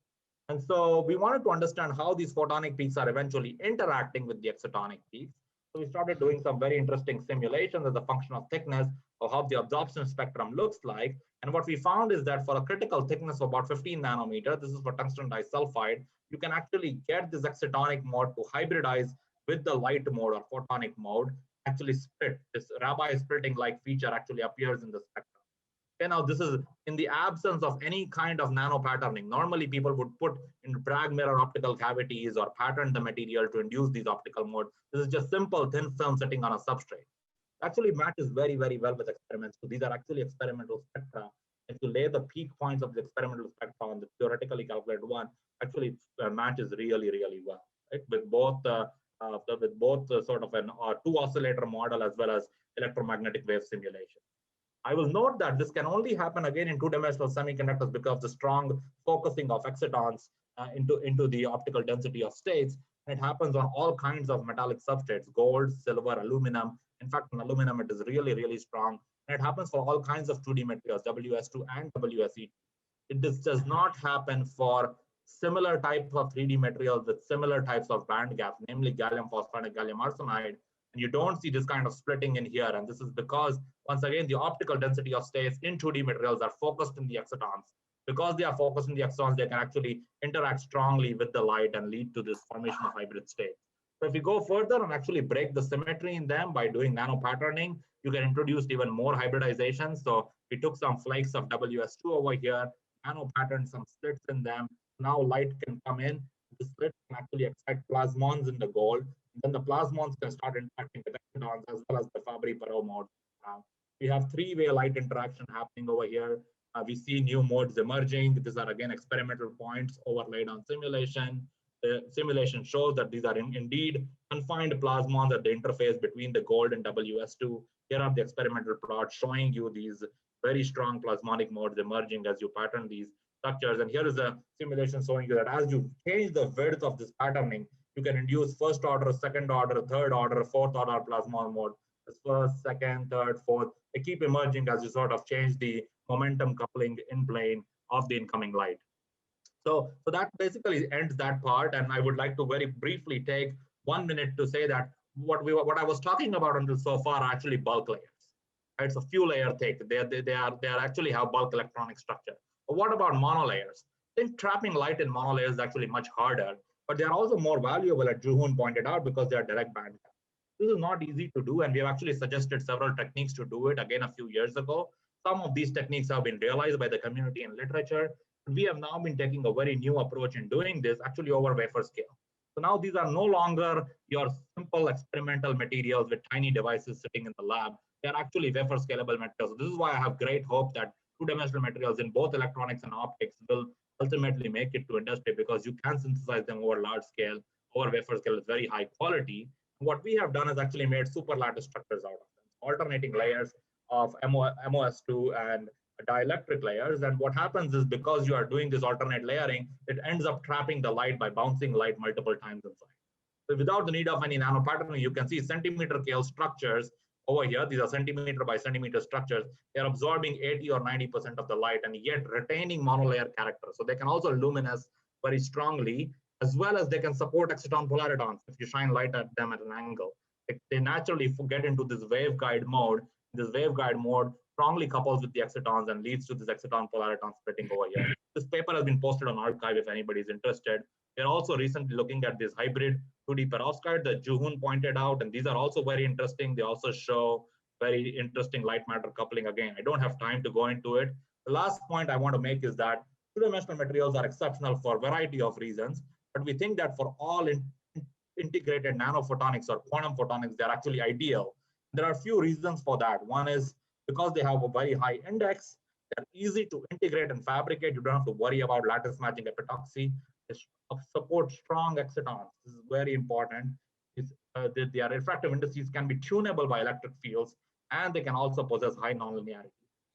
And so we wanted to understand how these photonic peaks are eventually interacting with the excitonic peaks. So we started doing some very interesting simulations as a function of thickness of how the absorption spectrum looks like. And what we found is that for a critical thickness of about 15 nanometer, this is for tungsten disulfide, you can actually get this excitonic mode to hybridize with the light mode or photonic mode, actually split. This rabbi splitting like feature actually appears in the spectrum. Okay, now this is in the absence of any kind of nano patterning. Normally people would put in Bragg mirror optical cavities or pattern the material to induce these optical modes. This is just simple thin film sitting on a substrate. Actually matches very, very well with experiments. So these are actually experimental spectra. If you lay the peak points of the experimental spectra on the theoretically calculated one, actually matches really, really well, right? With both sort of an two oscillator model as well as electromagnetic wave simulation. I will note that this can only happen again in two-dimensional semiconductors because of the strong focusing of excitons into the optical density of states. And it happens on all kinds of metallic substrates, gold, silver, aluminum. In fact, in aluminum, it is really, really strong. And it happens for all kinds of 2D materials, WS2 and WSE. This does not happen for similar types of 3D materials with similar types of band gaps, namely gallium phosphide and gallium arsenide. And you don't see this kind of splitting in here. And this is because, once again, the optical density of states in 2D materials are focused in the excitons. Because they are focused in the excitons, they can actually interact strongly with the light and lead to this formation of hybrid states. So if you go further and actually break the symmetry in them by doing nano patterning, you can introduce even more hybridization. So we took some flakes of WS2 over here, nano patterned some slits in them. Now light can come in. this slit can actually excite plasmons in the gold. Then the plasmons can start interacting with excitons as well as the Fabry-Perot mode. We have three-way light interaction happening over here. We see new modes emerging. These are again experimental points overlaid on simulation. The simulation shows that these are indeed confined plasmons at the interface between the gold and WS2. Here are the experimental plots showing you these very strong plasmonic modes emerging as you pattern these structures. And here is a simulation showing you that as you change the width of this patterning, you can induce first order, second order, third order, fourth order plasmon mode. This first, second, third, fourth, they keep emerging as you sort of change the momentum coupling in plane of the incoming light. So that basically ends that part. And I would like to very briefly take 1 minute to say that what I was talking about until so far are actually bulk layers. It's a few layer thick. They actually have bulk electronic structure. But what about monolayers? I think trapping light in monolayers is actually much harder, but they are also more valuable, as Joohoon pointed out, because they are direct band gap. This is not easy to do, and we have actually suggested several techniques to do it again a few years ago. Some of these techniques have been realized by the community in literature. We have now been taking a very new approach in doing this, actually over wafer scale. So now these are no longer your simple experimental materials with tiny devices sitting in the lab. They're actually wafer scalable materials. So this is why I have great hope that two-dimensional materials in both electronics and optics will ultimately make it to industry, because you can synthesize them over large scale, over wafer scale with very high quality. What we have done is actually made super lattice structures out of them, alternating layers of MOS2 and dielectric layers. And what happens is, because you are doing this alternate layering, it ends up trapping the light by bouncing light multiple times inside. So without the need of any nano patterning, you can see centimeter scale structures over here. These are centimeter by centimeter structures. They're absorbing 80 or 90% of the light and yet retaining monolayer character. So they can also luminous very strongly, as well as they can support exciton polaritons if you shine light at them at an angle. They naturally get into this waveguide mode. This waveguide mode strongly couples with the excitons and leads to this exciton polariton splitting over here. This paper has been posted on arXiv if anybody is interested. We're also recently looking at this hybrid 2D perovskite that Joohoon pointed out, and these are also very interesting. They also show very interesting light matter coupling. Again, I don't have time to go into it. The last point I want to make is that two-dimensional materials are exceptional for a variety of reasons, but we think that for all integrated nanophotonics or quantum photonics, they're actually ideal. There are a few reasons for that. One is because they have a very high index, they're easy to integrate and fabricate. You don't have to worry about lattice matching epitaxy. They support strong excitons. This is very important. Their refractive indices can be tunable by electric fields, and they can also possess high nonlinearity.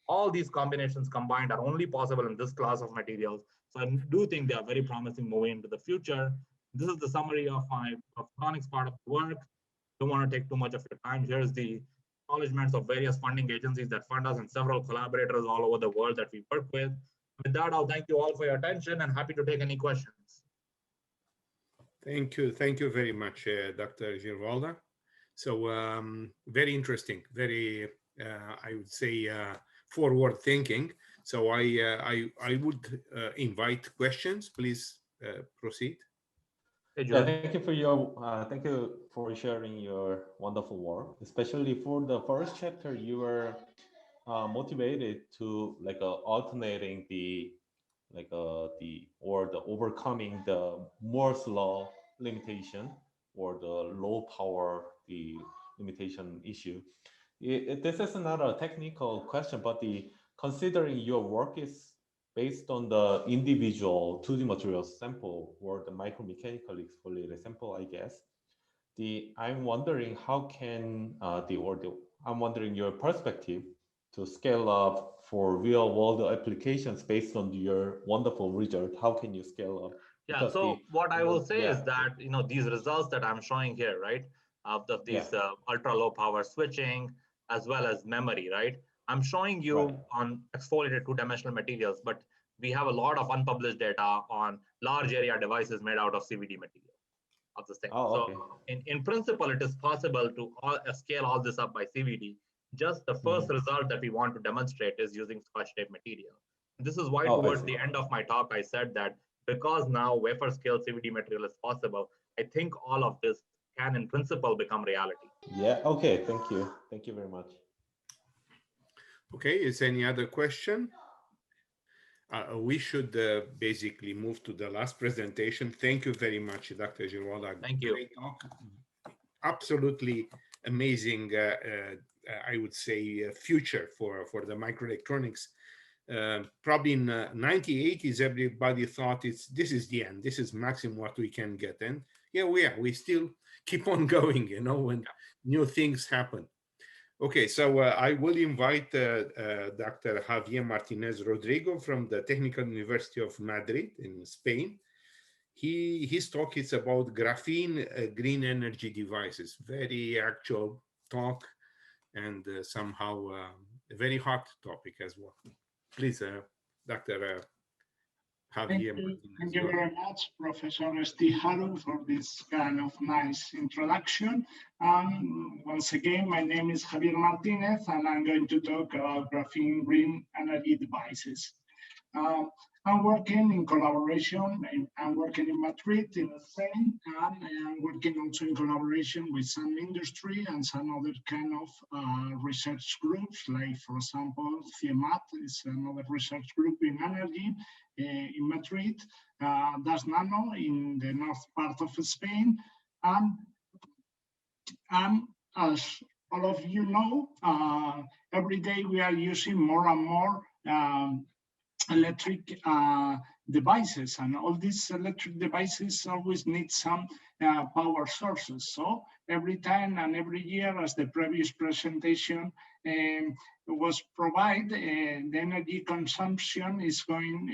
All these combinations combined are only possible in this class of materials. So I do think they are very promising moving into the future. This is the summary of my photonics part of the work. Don't want to take too much of your time. Here's the acknowledgements of various funding agencies that fund us and several collaborators all over the world that we work with. With that, I'll thank you all for your attention and happy to take any questions. Thank you very much, Dr. Jariwala. So very interesting, very, I would say, forward thinking. So I would invite questions. Please proceed. Yeah, thank you for sharing your wonderful work. Especially for the first chapter, you were motivated to alternating the overcoming the Moore's law limitation or the low power limitation issue. This is not a technical question, but considering your work is based on the individual 2D material sample or the micromechanically exfoliated sample, I guess. I'm wondering how can I'm wondering your perspective to scale up for real world applications based on your wonderful result. How can you scale up? Yeah. So what I will say is that these results that I'm showing here, right, of these ultra low power switching as well as memory, right? I'm showing you on exfoliated two-dimensional materials, but we have a lot of unpublished data on large area devices made out of CVD material of the same. So in principle, it is possible to scale all this up by CVD. Just the first result that we want to demonstrate is using Scotch tape material. This is why towards the end of my talk, I said that because now wafer scale CVD material is possible, I think all of this can in principle become reality. Yeah, okay, thank you. Thank you very much. Okay, is any other question? We should basically move to the last presentation. Thank you very much, Dr. Jariwala. Thank you. Great talk. Absolutely amazing, I would say, future for the microelectronics. Probably in 1980s, everybody thought this is the end. This is maximum what we can get. And yeah, we still keep on going, you know, when new things happen. Okay, so I will invite Dr. Javier Martinez Rodrigo from the Technical University of Madrid in Spain. His talk is about graphene green energy devices. Very actual talk, and somehow a very hot topic as well. Please, Dr. Javier Martinez. Thank you very much, Professor Stiharu, for this kind of nice introduction. Once again, my name is Javier Martinez, and I'm going to talk about graphene green energy devices. I'm working in collaboration. I'm working in Madrid, in Spain, and I'm working also in collaboration with some industry and some other kind of research groups, like, for example, ICMA is another research group in energy in Madrid, Das Nano in the north part of Spain, and as all of you know, every day we are using more and more electric devices, and all these electric devices always need some power sources. So every time and every year, as the previous presentation was provided, the energy consumption is going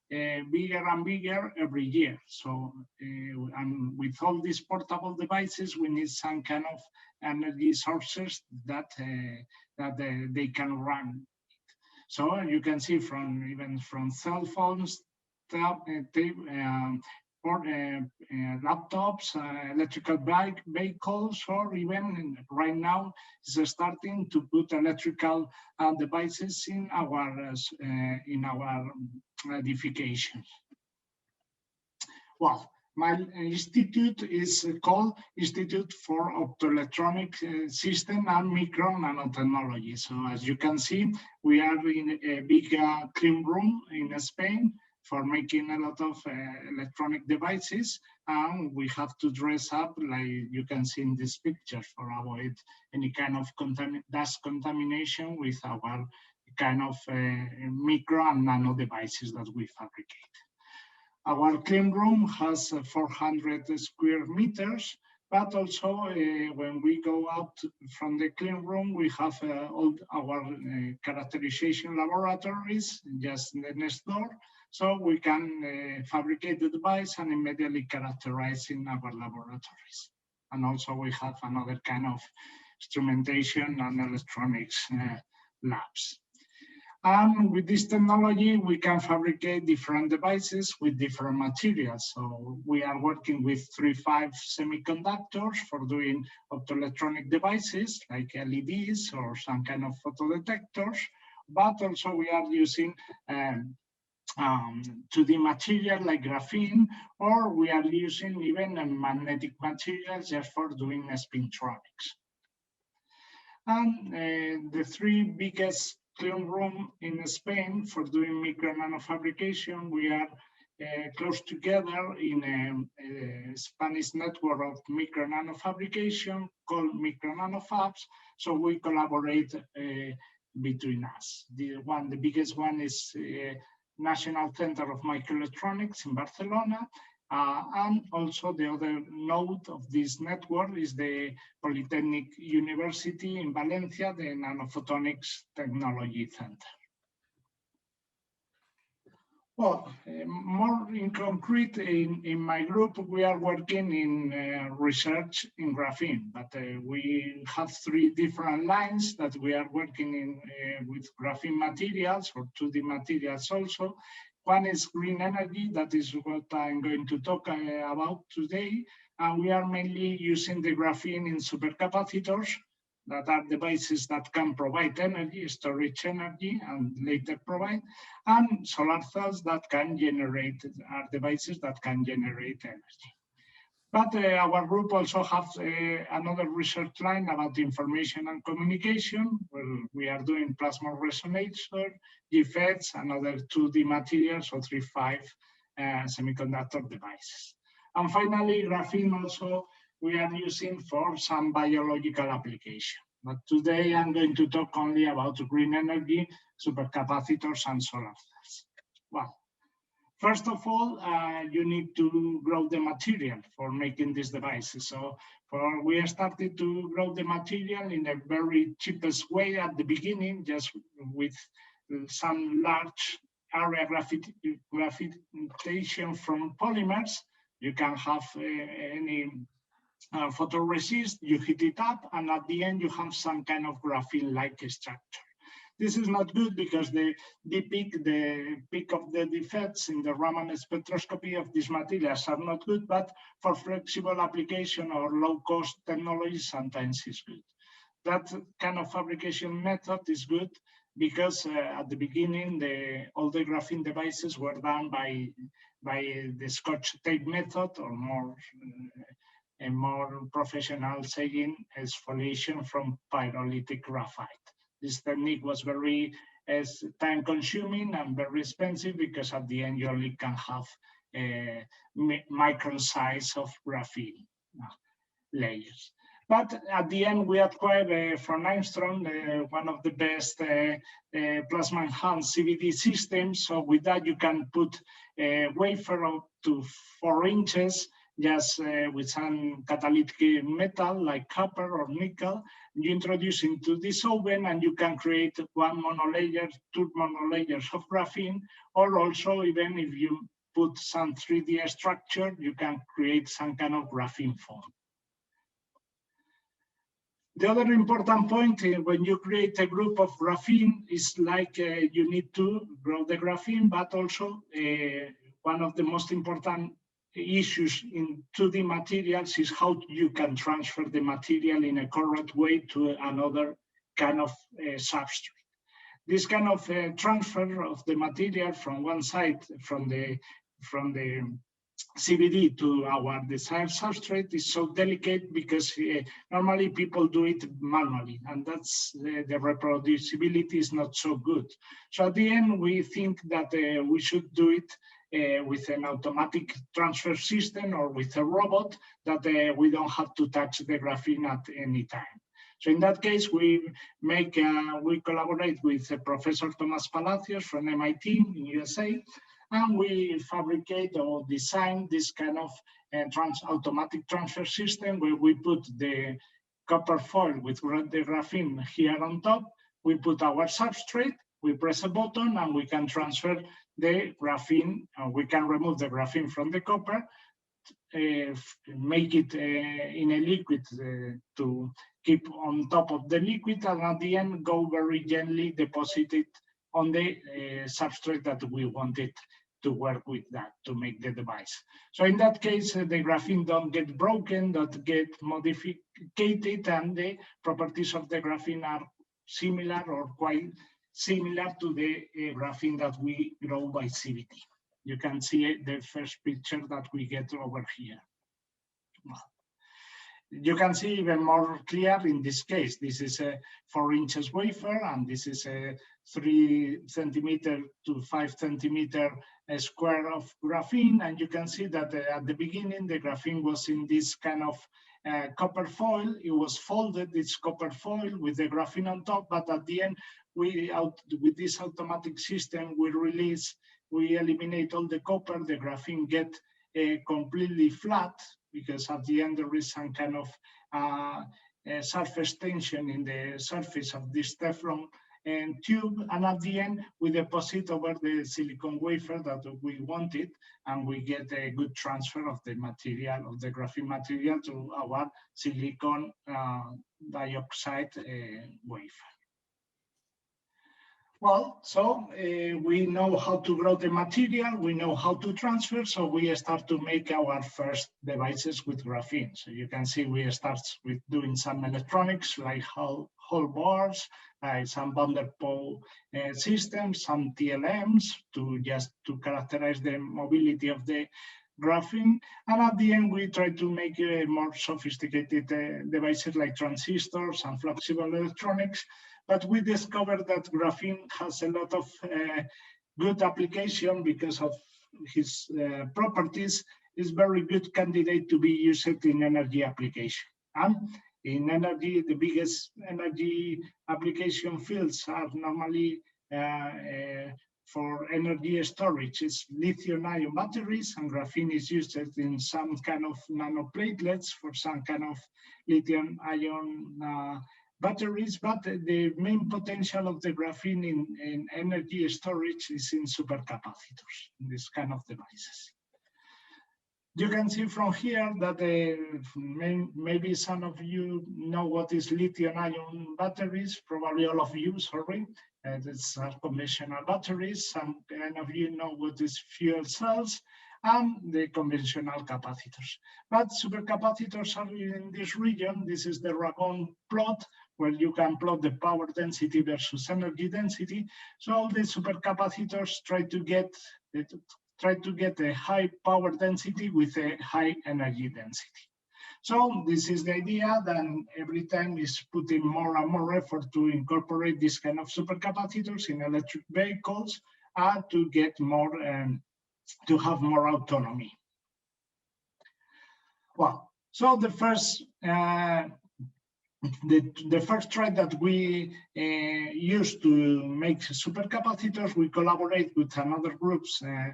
bigger and bigger every year. So and with all these portable devices, we need some kind of energy sources that they can run. So you can see even from cell phones, laptops, electrical vehicles, or even right now is starting to put electrical devices in our edifications. Well, my institute is called Institute for Optoelectronic System and Micro Nanotechnology. So as you can see, we are in a big clean room in Spain for making a lot of electronic devices, and we have to dress up like you can see in this picture for avoid any kind of dust contamination with our kind of micro and nano devices that we fabricate. Our clean room has 400 square meters, but also when we go out from the clean room, we have all our characterization laboratories just in the next door. So we can fabricate the device and immediately characterize in our laboratories. And also we have another kind of instrumentation and electronics labs. And with this technology, we can fabricate different devices with different materials. So we are working with 3-5 semiconductors for doing optoelectronic devices like LEDs or some kind of photodetectors, but also we are using 2D material like graphene, or we are using even a magnetic material just for doing spintronics. And the 3 biggest clean room in Spain for doing micro nano fabrication, we are close together in a Spanish network of micro nano fabrication called Micro Nano Fabs. So we collaborate between us. The biggest one is National Center of Microelectronics in Barcelona. And also the other node of this network is the Polytechnic University in Valencia, the Nanophotonics Technology Center. Well, more in concrete, in my group, we are working in research in graphene, but we have 3 different lines that we are working in with graphene materials or 2D materials also. One is green energy, that is what I'm going to talk about today. And we are mainly using the graphene in supercapacitors, that are devices that can provide energy, storage energy, and later provide, and solar cells that can generate, are devices that can generate energy. But our group also has another research line about information and communication, where we are doing plasma resonator, GFETs, and other 2D materials, or 3.5 semiconductor devices. And finally, graphene also we are using for some biological application. But today I'm going to talk only about green energy, supercapacitors, and solar cells. Well, first of all, you need to grow the material for making these devices. So we started to grow the material in a very cheapest way at the beginning, just with some large area gravitation from polymers. You can have any photoresist, you heat it up, and at the end you have some kind of graphene-like structure. This is not good because the peak of the defects in the Raman spectroscopy of these materials are not good, but for flexible application or low-cost technology sometimes is good. That kind of fabrication method is good because at the beginning, all the graphene devices were done by the Scotch tape method, or a more professional saying, exfoliation from pyrolytic graphite. This technique was very time-consuming and very expensive because at the end you only can have a micron size of graphene layers. But at the end, we acquired from Armstrong one of the best plasma-enhanced CVD systems. So with that, you can put a wafer up to 4 inches, just with some catalytic metal like copper or nickel. You introduce into this oven and you can create 1 monolayer, 2 monolayers of graphene, or also even if you put some 3D structure, you can create some kind of graphene foam. The other important point when you create a group of graphene is like you need to grow the graphene, but also one of the most important issues in 2D materials is how you can transfer the material in a correct way to another kind of substrate. This kind of transfer of the material from one side, from the CVD to our desired substrate is so delicate because normally people do it manually, and that's the reproducibility is not so good. So at the end, we think that we should do it with an automatic transfer system or with a robot that we don't have to touch the graphene at any time. So in that case, we collaborate with Professor Thomas Palacios from MIT in USA, and we fabricate or design this kind of automatic transfer system where we put the copper foil with the graphene here on top. We put our substrate, we press a button, and we can transfer the graphene. We can remove the graphene from the copper, make it in a liquid to keep on top of the liquid, and at the end go very gently deposit it on the substrate that we wanted to work with, that to make the device. So in that case, the graphene don't get broken, don't get modified, and the properties of the graphene are similar or quite similar to the graphene that we grow by CVD. You can see the first picture that we get over here. You can see even more clear in this case. This is a 4 inches wafer, and this is a 3 centimeter to 5 centimeter square of graphene. And you can see that at the beginning, the graphene was in this kind of copper foil. It was folded, this copper foil with the graphene on top, but at the end, with this automatic system, we eliminate all the copper, the graphene get completely flat, because at the end there is some kind of surface tension in the surface of this Teflon tube, and at the end we deposit over the silicon wafer that we wanted, and we get a good transfer of the material, of the graphene material, to our silicon dioxide wafer. Well, so we know how to grow the material, we know how to transfer, so we start to make our first devices with graphene. So you can see we start with doing some electronics like hall bars, some van der Pol systems, some TLMs to characterize the mobility of the graphene. And at the end, we try to make more sophisticated devices like transistors and flexible electronics. But we discovered that graphene has a lot of good application because of his properties. Is very good candidate to be used in energy application. And in energy, the biggest energy application fields are normally for energy storage. It's lithium-ion batteries, and graphene is used in some kind of nanoplatelets for some kind of lithium-ion batteries. But the main potential of the graphene in energy storage is in supercapacitors, in this kind of devices. You can see from here that maybe some of you know what is lithium-ion batteries, probably all of you, sorry. It's conventional batteries. Some kind of you know what is fuel cells and the conventional capacitors. But supercapacitors are in this region. This is the Ramon plot, where you can plot the power density versus energy density. So all the supercapacitors try to get a high power density with a high energy density. So this is the idea that every time is putting more and more effort to incorporate this kind of supercapacitors in electric vehicles to get more, to have more autonomy. Well, so the first try that we used to make supercapacitors, we collaborate with another groups and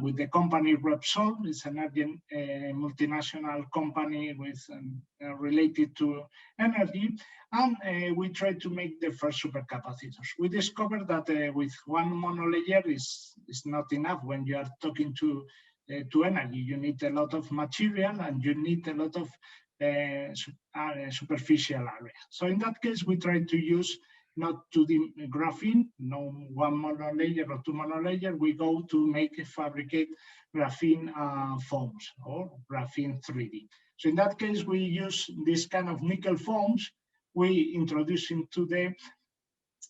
with the company Repsol. It's an Argentine multinational company with related to energy, and we tried to make the first supercapacitors. We discovered that with one monolayer is not enough when you are talking to energy. You need a lot of material and you need a lot of superficial area. So in that case, we try to use not to the graphene, no one monolayer or two monolayer. We go to fabricate graphene foams or graphene 3D. So in that case, we use this kind of nickel foams. We introduce into the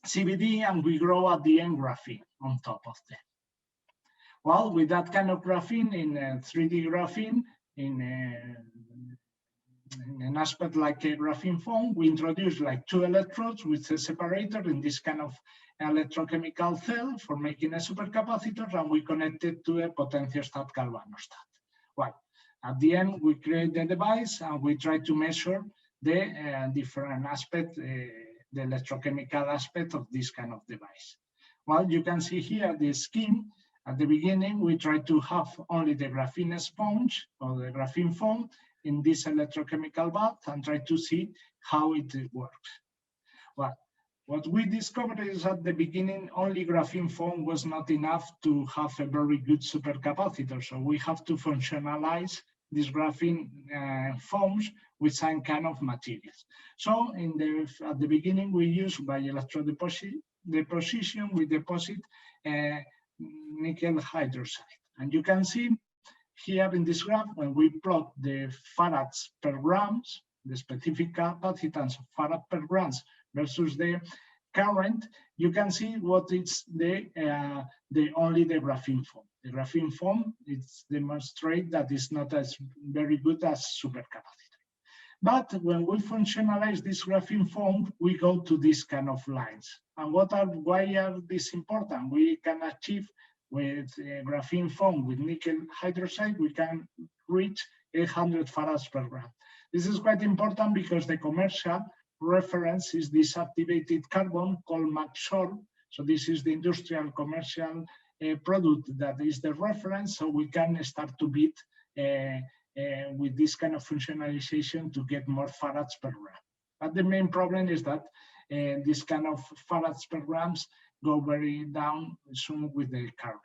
CVD and we grow at the end graphene on top of them. Well, with that kind of graphene in 3D graphene in an aspect like a graphene foam, we introduce like two electrodes with a separator in this kind of electrochemical cell for making a supercapacitor, and we connect it to a potentiostat galvanostat. Well, at the end, we create the device and we try to measure the different aspect, the electrochemical aspect of this kind of device. Well, you can see here the scheme. At the beginning, we try to have only the graphene sponge or the graphene foam in this electrochemical bath and try to see how it works. Well, what we discovered is at the beginning, only graphene foam was not enough to have a very good supercapacitor. So we have to functionalize these graphene foams with some kind of materials. So at the beginning, we use by electrodeposition, we deposit nickel hydroxide. And you can see here in this graph, when we plot the farads per grams, the specific capacitance of farad per grams versus the current, you can see what is only the graphene foam. The graphene foam, it's demonstrate that it's not as very good as supercapacitor. But when we functionalize this graphene foam, we go to this kind of lines. And why are these important? We can achieve with graphene foam with nickel hydroxide, we can reach 800 farads per gram. This is quite important because the commercial reference is this activated carbon called MaxSol. So this is the industrial commercial product that is the reference. So we can start to beat with this kind of functionalization to get more farads per gram. But the main problem is that this kind of farads per grams go very down soon with the current.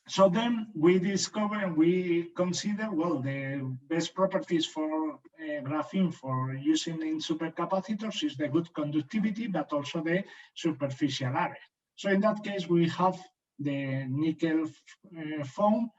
So then we discover and we consider, well, the best properties for graphene for using in supercapacitors is the good conductivity, but also the superficial area. So in that case, we have the nickel foam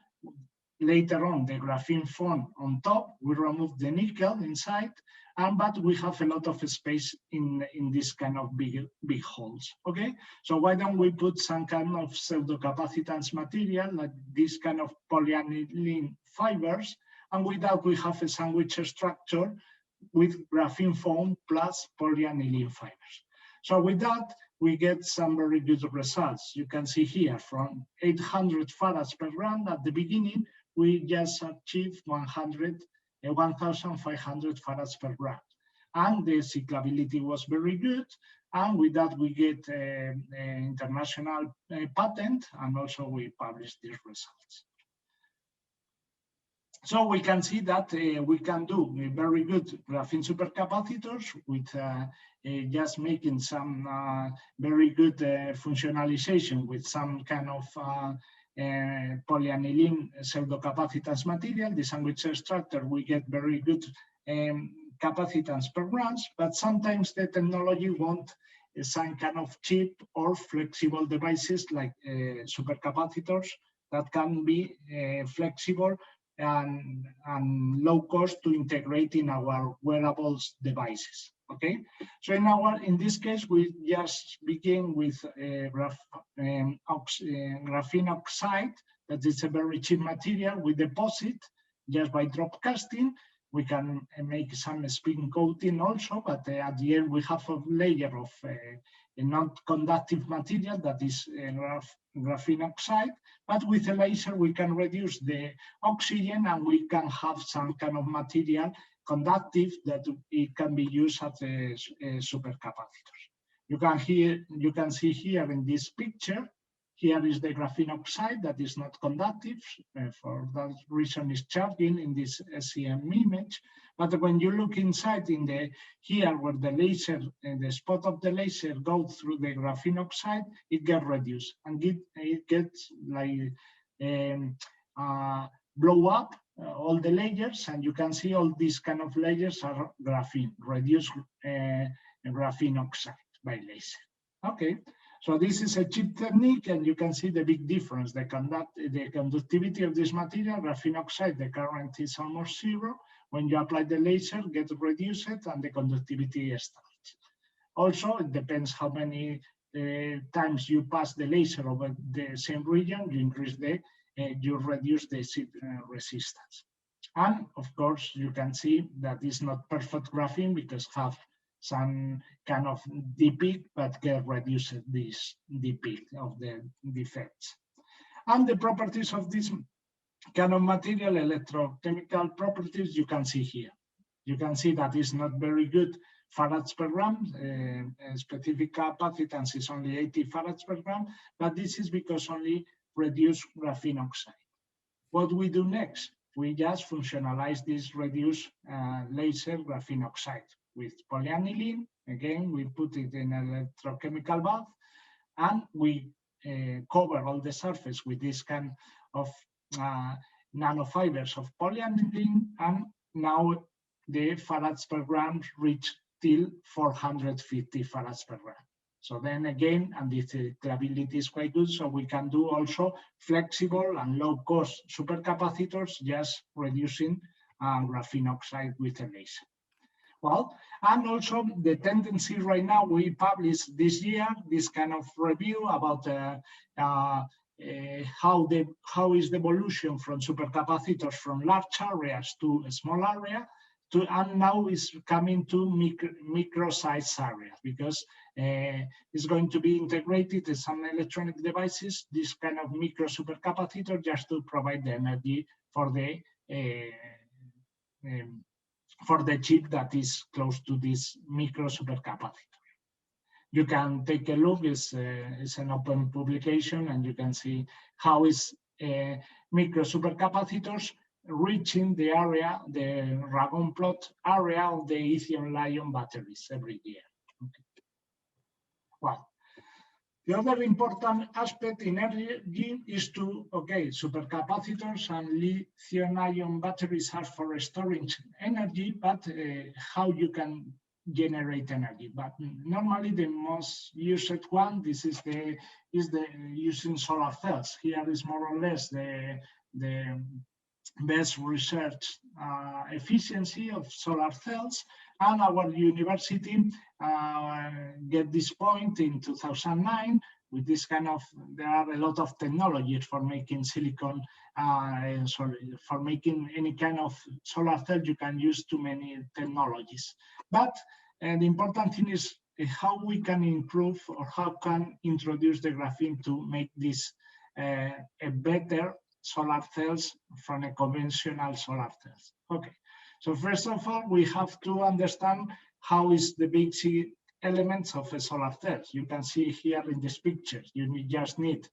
later on the graphene foam on top. We remove the nickel inside, but we have a lot of space in this kind of big holes. Okay, so why don't we put some kind of pseudo-capacitance material like this kind of polyaniline fibers, and with that we have a sandwich structure with graphene foam plus polyaniline fibers. So with that, we get some very good results. You can see here from 800 farads per gram at the beginning, we just achieved 1,500 farads per gram. And the cyclability was very good. And with that, we get an international patent, and also we publish these results. So we can see that we can do very good graphene supercapacitors with just making some very good functionalization with some kind of polyaniline pseudocapacitance material. The sandwich structure, we get very good capacitance per grams, but sometimes the technology wants some kind of cheap or flexible devices like supercapacitors that can be flexible and low cost to integrate in our wearables devices. Okay, so in this case, we just begin with graphene oxide. That is a very cheap material. We deposit just by drop casting. We can make some spin coating also, but at the end we have a layer of a non-conductive material that is graphene oxide. But with a laser, we can reduce the oxygen and we can have some kind of material conductive that it can be used as a supercapacitor. You can see here in this picture, here is the graphene oxide that is not conductive. For that reason, is charging in this SEM image. But when you look inside here where the laser, the spot of the laser goes through the graphene oxide, it gets reduced and it gets like blow up all the layers, and you can see all these kind of layers are graphene, reduced graphene oxide by laser. Okay. So this is a cheap technique, and you can see the big difference. The conductivity of this material, graphene oxide, the current is almost zero. When you apply the laser, get reduced, and the conductivity starts. Also, it depends how many times you pass the laser over the same region, you reduce the resistance. And of course, you can see that it's not perfect graphene because have some kind of depeak, but can reduce this depeak of the defects. And the properties of this kind of material, electrochemical properties, you can see here. You can see that it's not very good farads per gram. Specific capacitance is only 80 farads per gram, but this is because only reduced graphene oxide. What we do next? We just functionalize this reduced laser graphene oxide with polyaniline. Again, we put it in an electrochemical bath, and we cover all the surface with this kind of nanofibers of polyaniline, and now the farads per gram reach till 450 farads per gram. So then again, and the cyclability is quite good, so we can do also flexible and low-cost supercapacitors, just reducing graphene oxide with a laser. Well, and also the tendency right now, we published this year this kind of review about how is the evolution from supercapacitors from large areas to a small area, and now is coming to micro size areas, because it's going to be integrated in some electronic devices, this kind of micro supercapacitor, just to provide the energy for the chip that is close to this micro supercapacitor. You can take a look, it's an open publication, and you can see how is micro supercapacitors reaching the area, the Ragon plot area of the lithium-ion batteries every year. Okay. Well, the other important aspect in energy is to, okay, supercapacitors and lithium-ion batteries are for storing energy, but how you can generate energy. But normally the most used one, this is using solar cells. Here is more or less the best research efficiency of solar cells, and our university get this point in 2009 with this kind of, there are a lot of technologies for making silicon, for making any kind of solar cell. You can use too many technologies. But the important thing is how we can improve or how can introduce the graphene to make this a better solar cells from a conventional solar cells. Okay, so first of all, we have to understand how is the basic elements of a solar cell. You can see here in this picture, you just need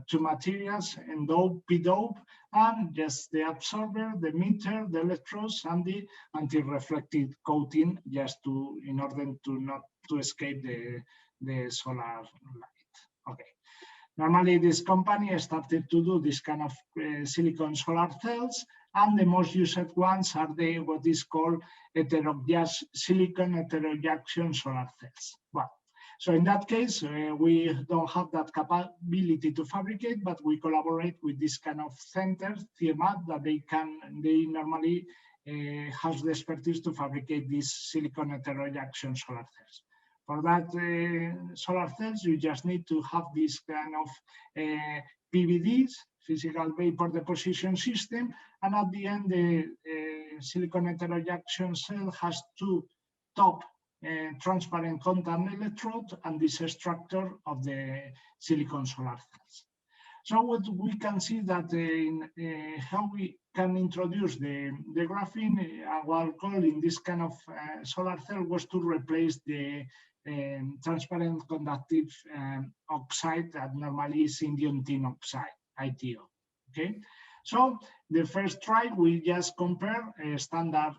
two materials, N-dope, P-dope, and just the absorber, the emitter, the electrodes, and the anti-reflective coating, just to, in order to not to escape the solar light. Okay. Normally, this company started to do this kind of silicon solar cells, and the most used ones are the what is called silicon heterojunction solar cells. Well, so in that case, we don't have that capability to fabricate, but we collaborate with this kind of centers, ICMA, that they normally have the expertise to fabricate these silicon heterojunction solar cells. For that solar cells, you just need to have this kind of PVDs, physical vapor deposition system, and at the end, the silicon heterojunction cell has two top transparent contact electrode and this structure of the silicon solar cells. So what we can see that in how we can introduce the graphene, our goal in this kind of solar cell was to replace the transparent conductive oxide that normally is indium tin oxide, ITO. Okay, so the first try, we just compare standard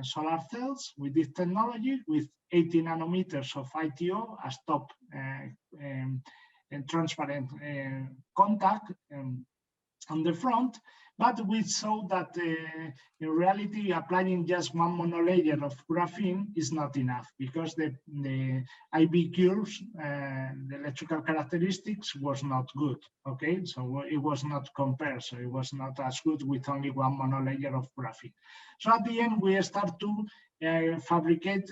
solar cells with this technology with 80 nanometers of ITO as top transparent contact on the front, but we saw that in reality applying just one monolayer of graphene is not enough because the IV curves, the electrical characteristics was not good. Okay, so it was not compared, so it was not as good with only one monolayer of graphene. So at the end we start to fabricate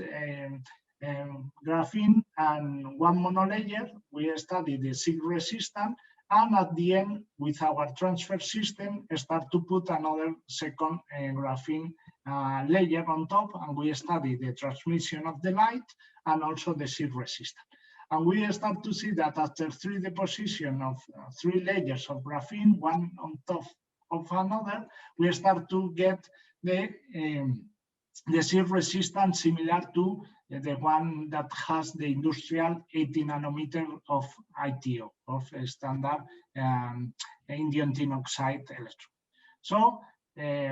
graphene and one monolayer. We study the SiC resistance, and at the end, with our transfer system, start to put another second graphene layer on top, and we study the transmission of the light and also the SiC resistance. And we start to see that after three deposition of three layers of graphene, one on top of another, we start to get the SiC resistance similar to the one that has the industrial 80 nanometer of ITO, of a standard indium tin oxide electrode. So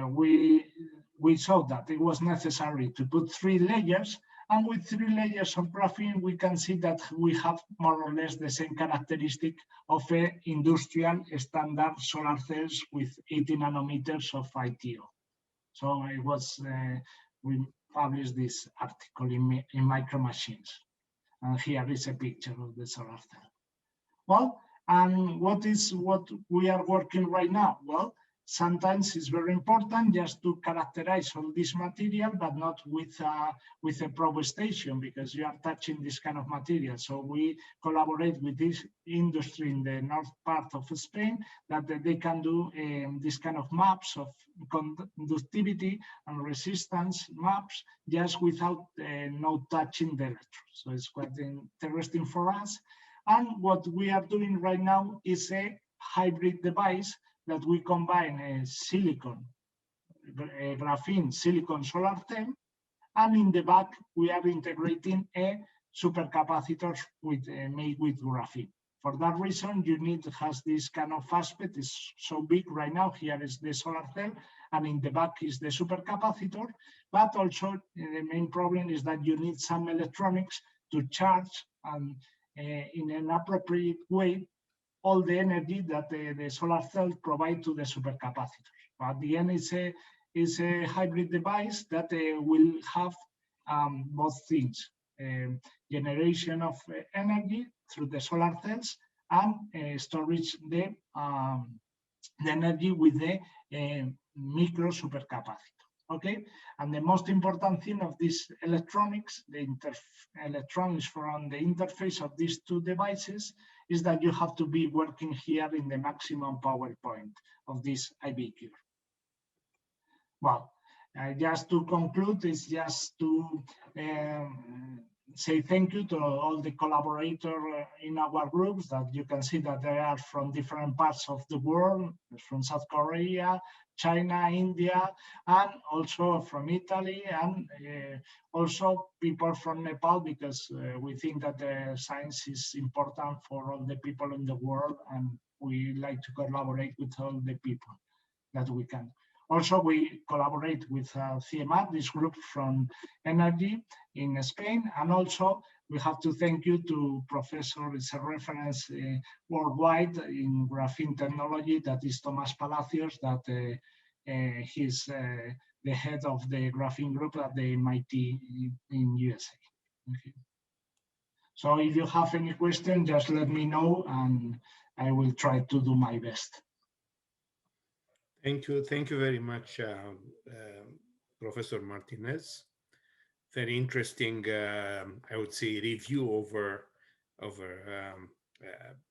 we saw that it was necessary to put three layers, and with three layers of graphene, we can see that we have more or less the same characteristic of an industrial standard solar cells with 80 nanometers of ITO. So it was, we published this article in Micro Machines. And here is a picture of the solar cell. Well, and what we are working right now? Well, sometimes it's very important just to characterize all this material, but not with a probe station, because you are touching this kind of material. So we collaborate with this industry in the north part of Spain, that they can do this kind of maps of conductivity and resistance maps just without no touching the electrodes. So it's quite interesting for us. And what we are doing right now is a hybrid device that we combine a graphene silicon solar cell, and in the back we are integrating a supercapacitor made with graphene. For that reason, you need to have this kind of aspect. It's so big right now. Here is the solar cell, and in the back is the supercapacitor. But also the main problem is that you need some electronics to charge and in an appropriate way all the energy that the solar cell provide to the supercapacitor. At the end, it's a hybrid device that will have both things: generation of energy through the solar cells and storage the energy with the micro supercapacitor. Okay, and the most important thing of this electronics, the electronics from the interface of these two devices, is that you have to be working here in the maximum power point of this IBQ. Well, just to conclude, is just to say thank you to all the collaborators in our groups, that you can see that they are from different parts of the world, from South Korea, China, India, and also from Italy, and also people from Nepal, because we think that the science is important for all the people in the world, and we like to collaborate with all the people that we can. Also, we collaborate with ICMA, this group from energy in Spain, and also we have to thank you to Professor, it's a reference worldwide in graphene technology, that is Tomás Palacios, that he's the head of the graphene group at the MIT in USA. Okay. So if you have any question, just let me know, and I will try to do my best. Thank you very much, Professor Martinez. Very interesting, I would say, review over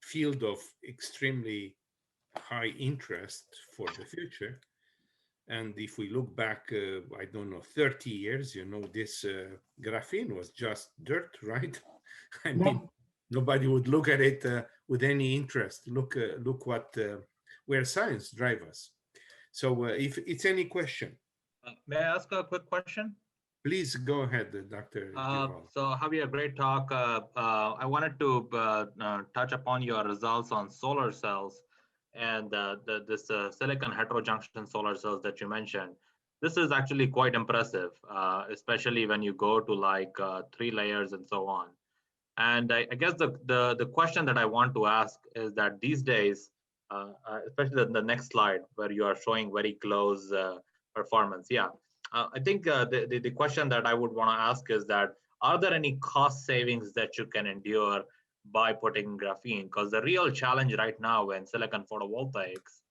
field of extremely high interest for the future. And if we look back, I don't know, 30 years, you know, this graphene was just dirt, right? I mean, nobody would look at it with any interest. Look what where science drives us. So if it's any question. May I ask a quick question? Please go ahead, Dr. So Javier, great talk. I wanted to touch upon your results on solar cells and this silicon heterojunction solar cells that you mentioned. This is actually quite impressive, especially when you go to like 3 layers and so on. And I guess the question that I want to ask is that these days, especially in the next slide where you are showing very close performance. Yeah, I think the question that I would want to ask is that, are there any cost savings that you can endure by putting graphene? Because the real challenge right now in silicon photovoltaics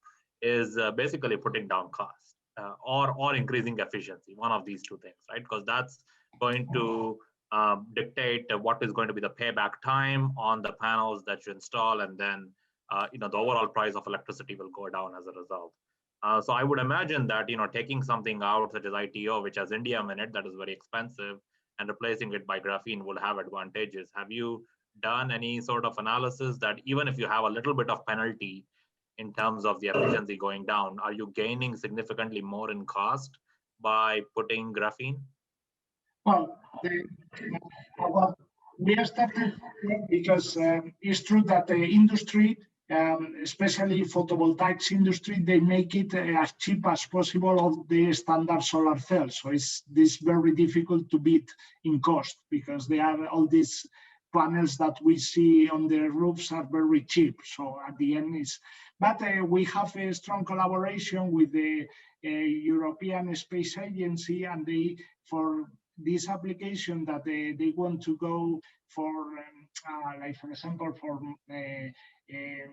is basically putting down cost or increasing efficiency, one of these two things, right? Because that's going to dictate what is going to be the payback time on the panels that you install, and then you know, the overall price of electricity will go down as a result. So I would imagine that, you know, taking something out such as ITO, which has indium in it, that is very expensive, and replacing it by graphene will have advantages. Have you done any sort of analysis that even if you have a little bit of penalty in terms of the efficiency going down, are you gaining significantly more in cost by putting graphene? Well, we have started because it's true that the industry, especially photovoltaics industry, they make it as cheap as possible of the standard solar cells. So it's very difficult to beat in cost, because they are all these panels that we see on the roofs are very cheap. So at the end is, but we have a strong collaboration with the European Space Agency, and they, for this application that they want to go for, like for example, for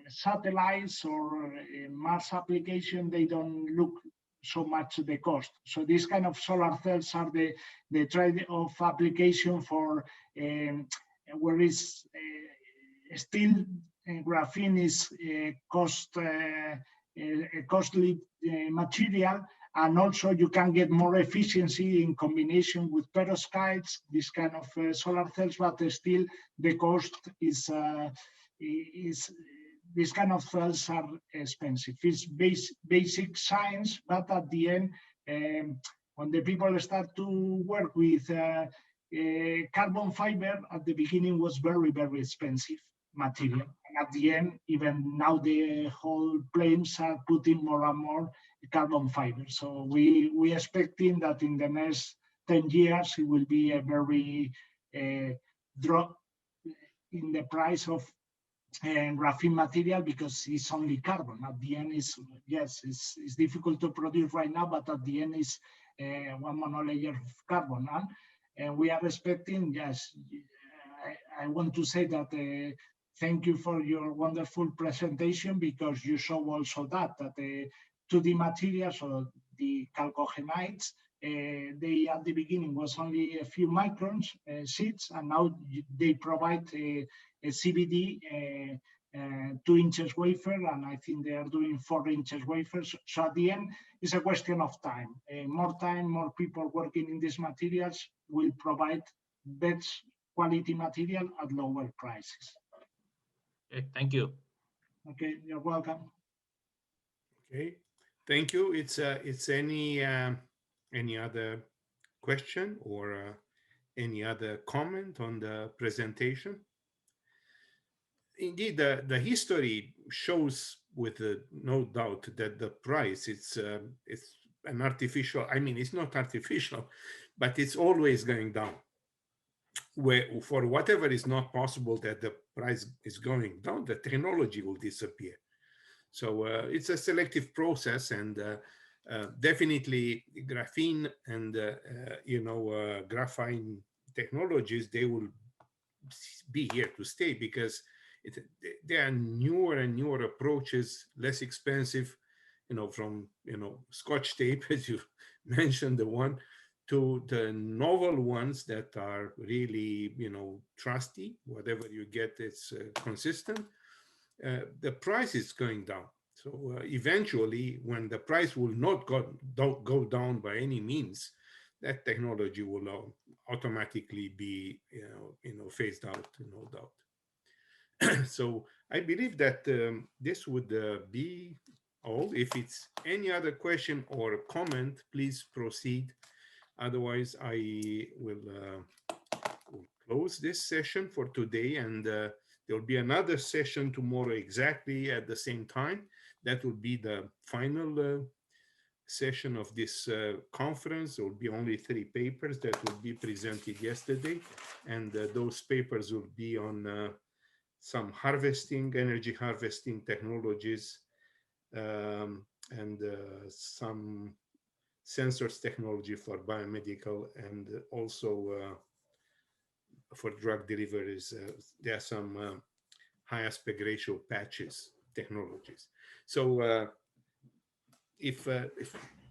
satellites or Mars application, they don't look so much the cost. So these kind of solar cells are the trade-off application for where is still graphene is costly material, and also you can get more efficiency in combination with perovskites, this kind of solar cells, but still the cost is these kind of cells are expensive. It's basic science, but at the end, when the people start to work with carbon fiber, at the beginning was very, very expensive material. And at the end, even now the whole planes are putting more and more carbon fiber. So we expecting that in the next 10 years, it will be a very drop in the price of graphene material, because it's only carbon. At the end is, yes, it's difficult to produce right now, but at the end is one monolayer of carbon. And we are expecting, yes, I want to say that thank you for your wonderful presentation, because you show also that the 2D materials, or the chalcogenides. They at the beginning was only a few microns sheets, and now they provide a CVD 2 inches wafer, and I think they are doing 4 inches wafers. So at the end, it's a question of time. More people working in these materials will provide best quality material at lower prices. Okay, thank you. Okay, you're welcome. Okay, thank you. It's any other question or any other comment on the presentation? Indeed, the history shows with no doubt that the price it's an artificial. I mean, it's not artificial, but it's always going down. Where for whatever is not possible that the price is going down, the technology will disappear. So it's a selective process, and definitely graphene and graphene technologies, they will be here to stay because there are newer and newer approaches, less expensive, from Scotch tape, as you mentioned, the one, to the novel ones that are really trusty. Whatever you get, it's consistent. The price is going down. So eventually, when the price will not go down by any means, that technology will automatically be phased out, no doubt. So I believe that this would be all. If it's any other question or comment, please proceed. Otherwise, I will close this session for today, and there will be another session tomorrow exactly at the same time. That will be the final session of this conference. There will be only 3 papers that will be presented yesterday, and those papers will be on some energy harvesting technologies, and some sensors technology for biomedical, and also for drug deliveries. There are some high aspect ratio patches technologies. So if there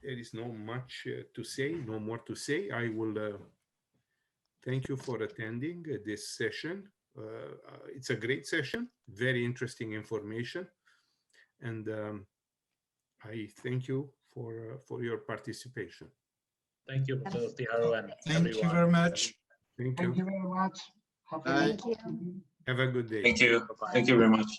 is no much to say, no more to say, I will thank you for attending this session. It's a great session, very interesting information, and I thank you for your participation. Thank you, Professor Stiharu, and Thank everyone. you very much. Thank you. Thank you very much. Bye. Have a good day. Thank you. Bye-bye. Thank you very much.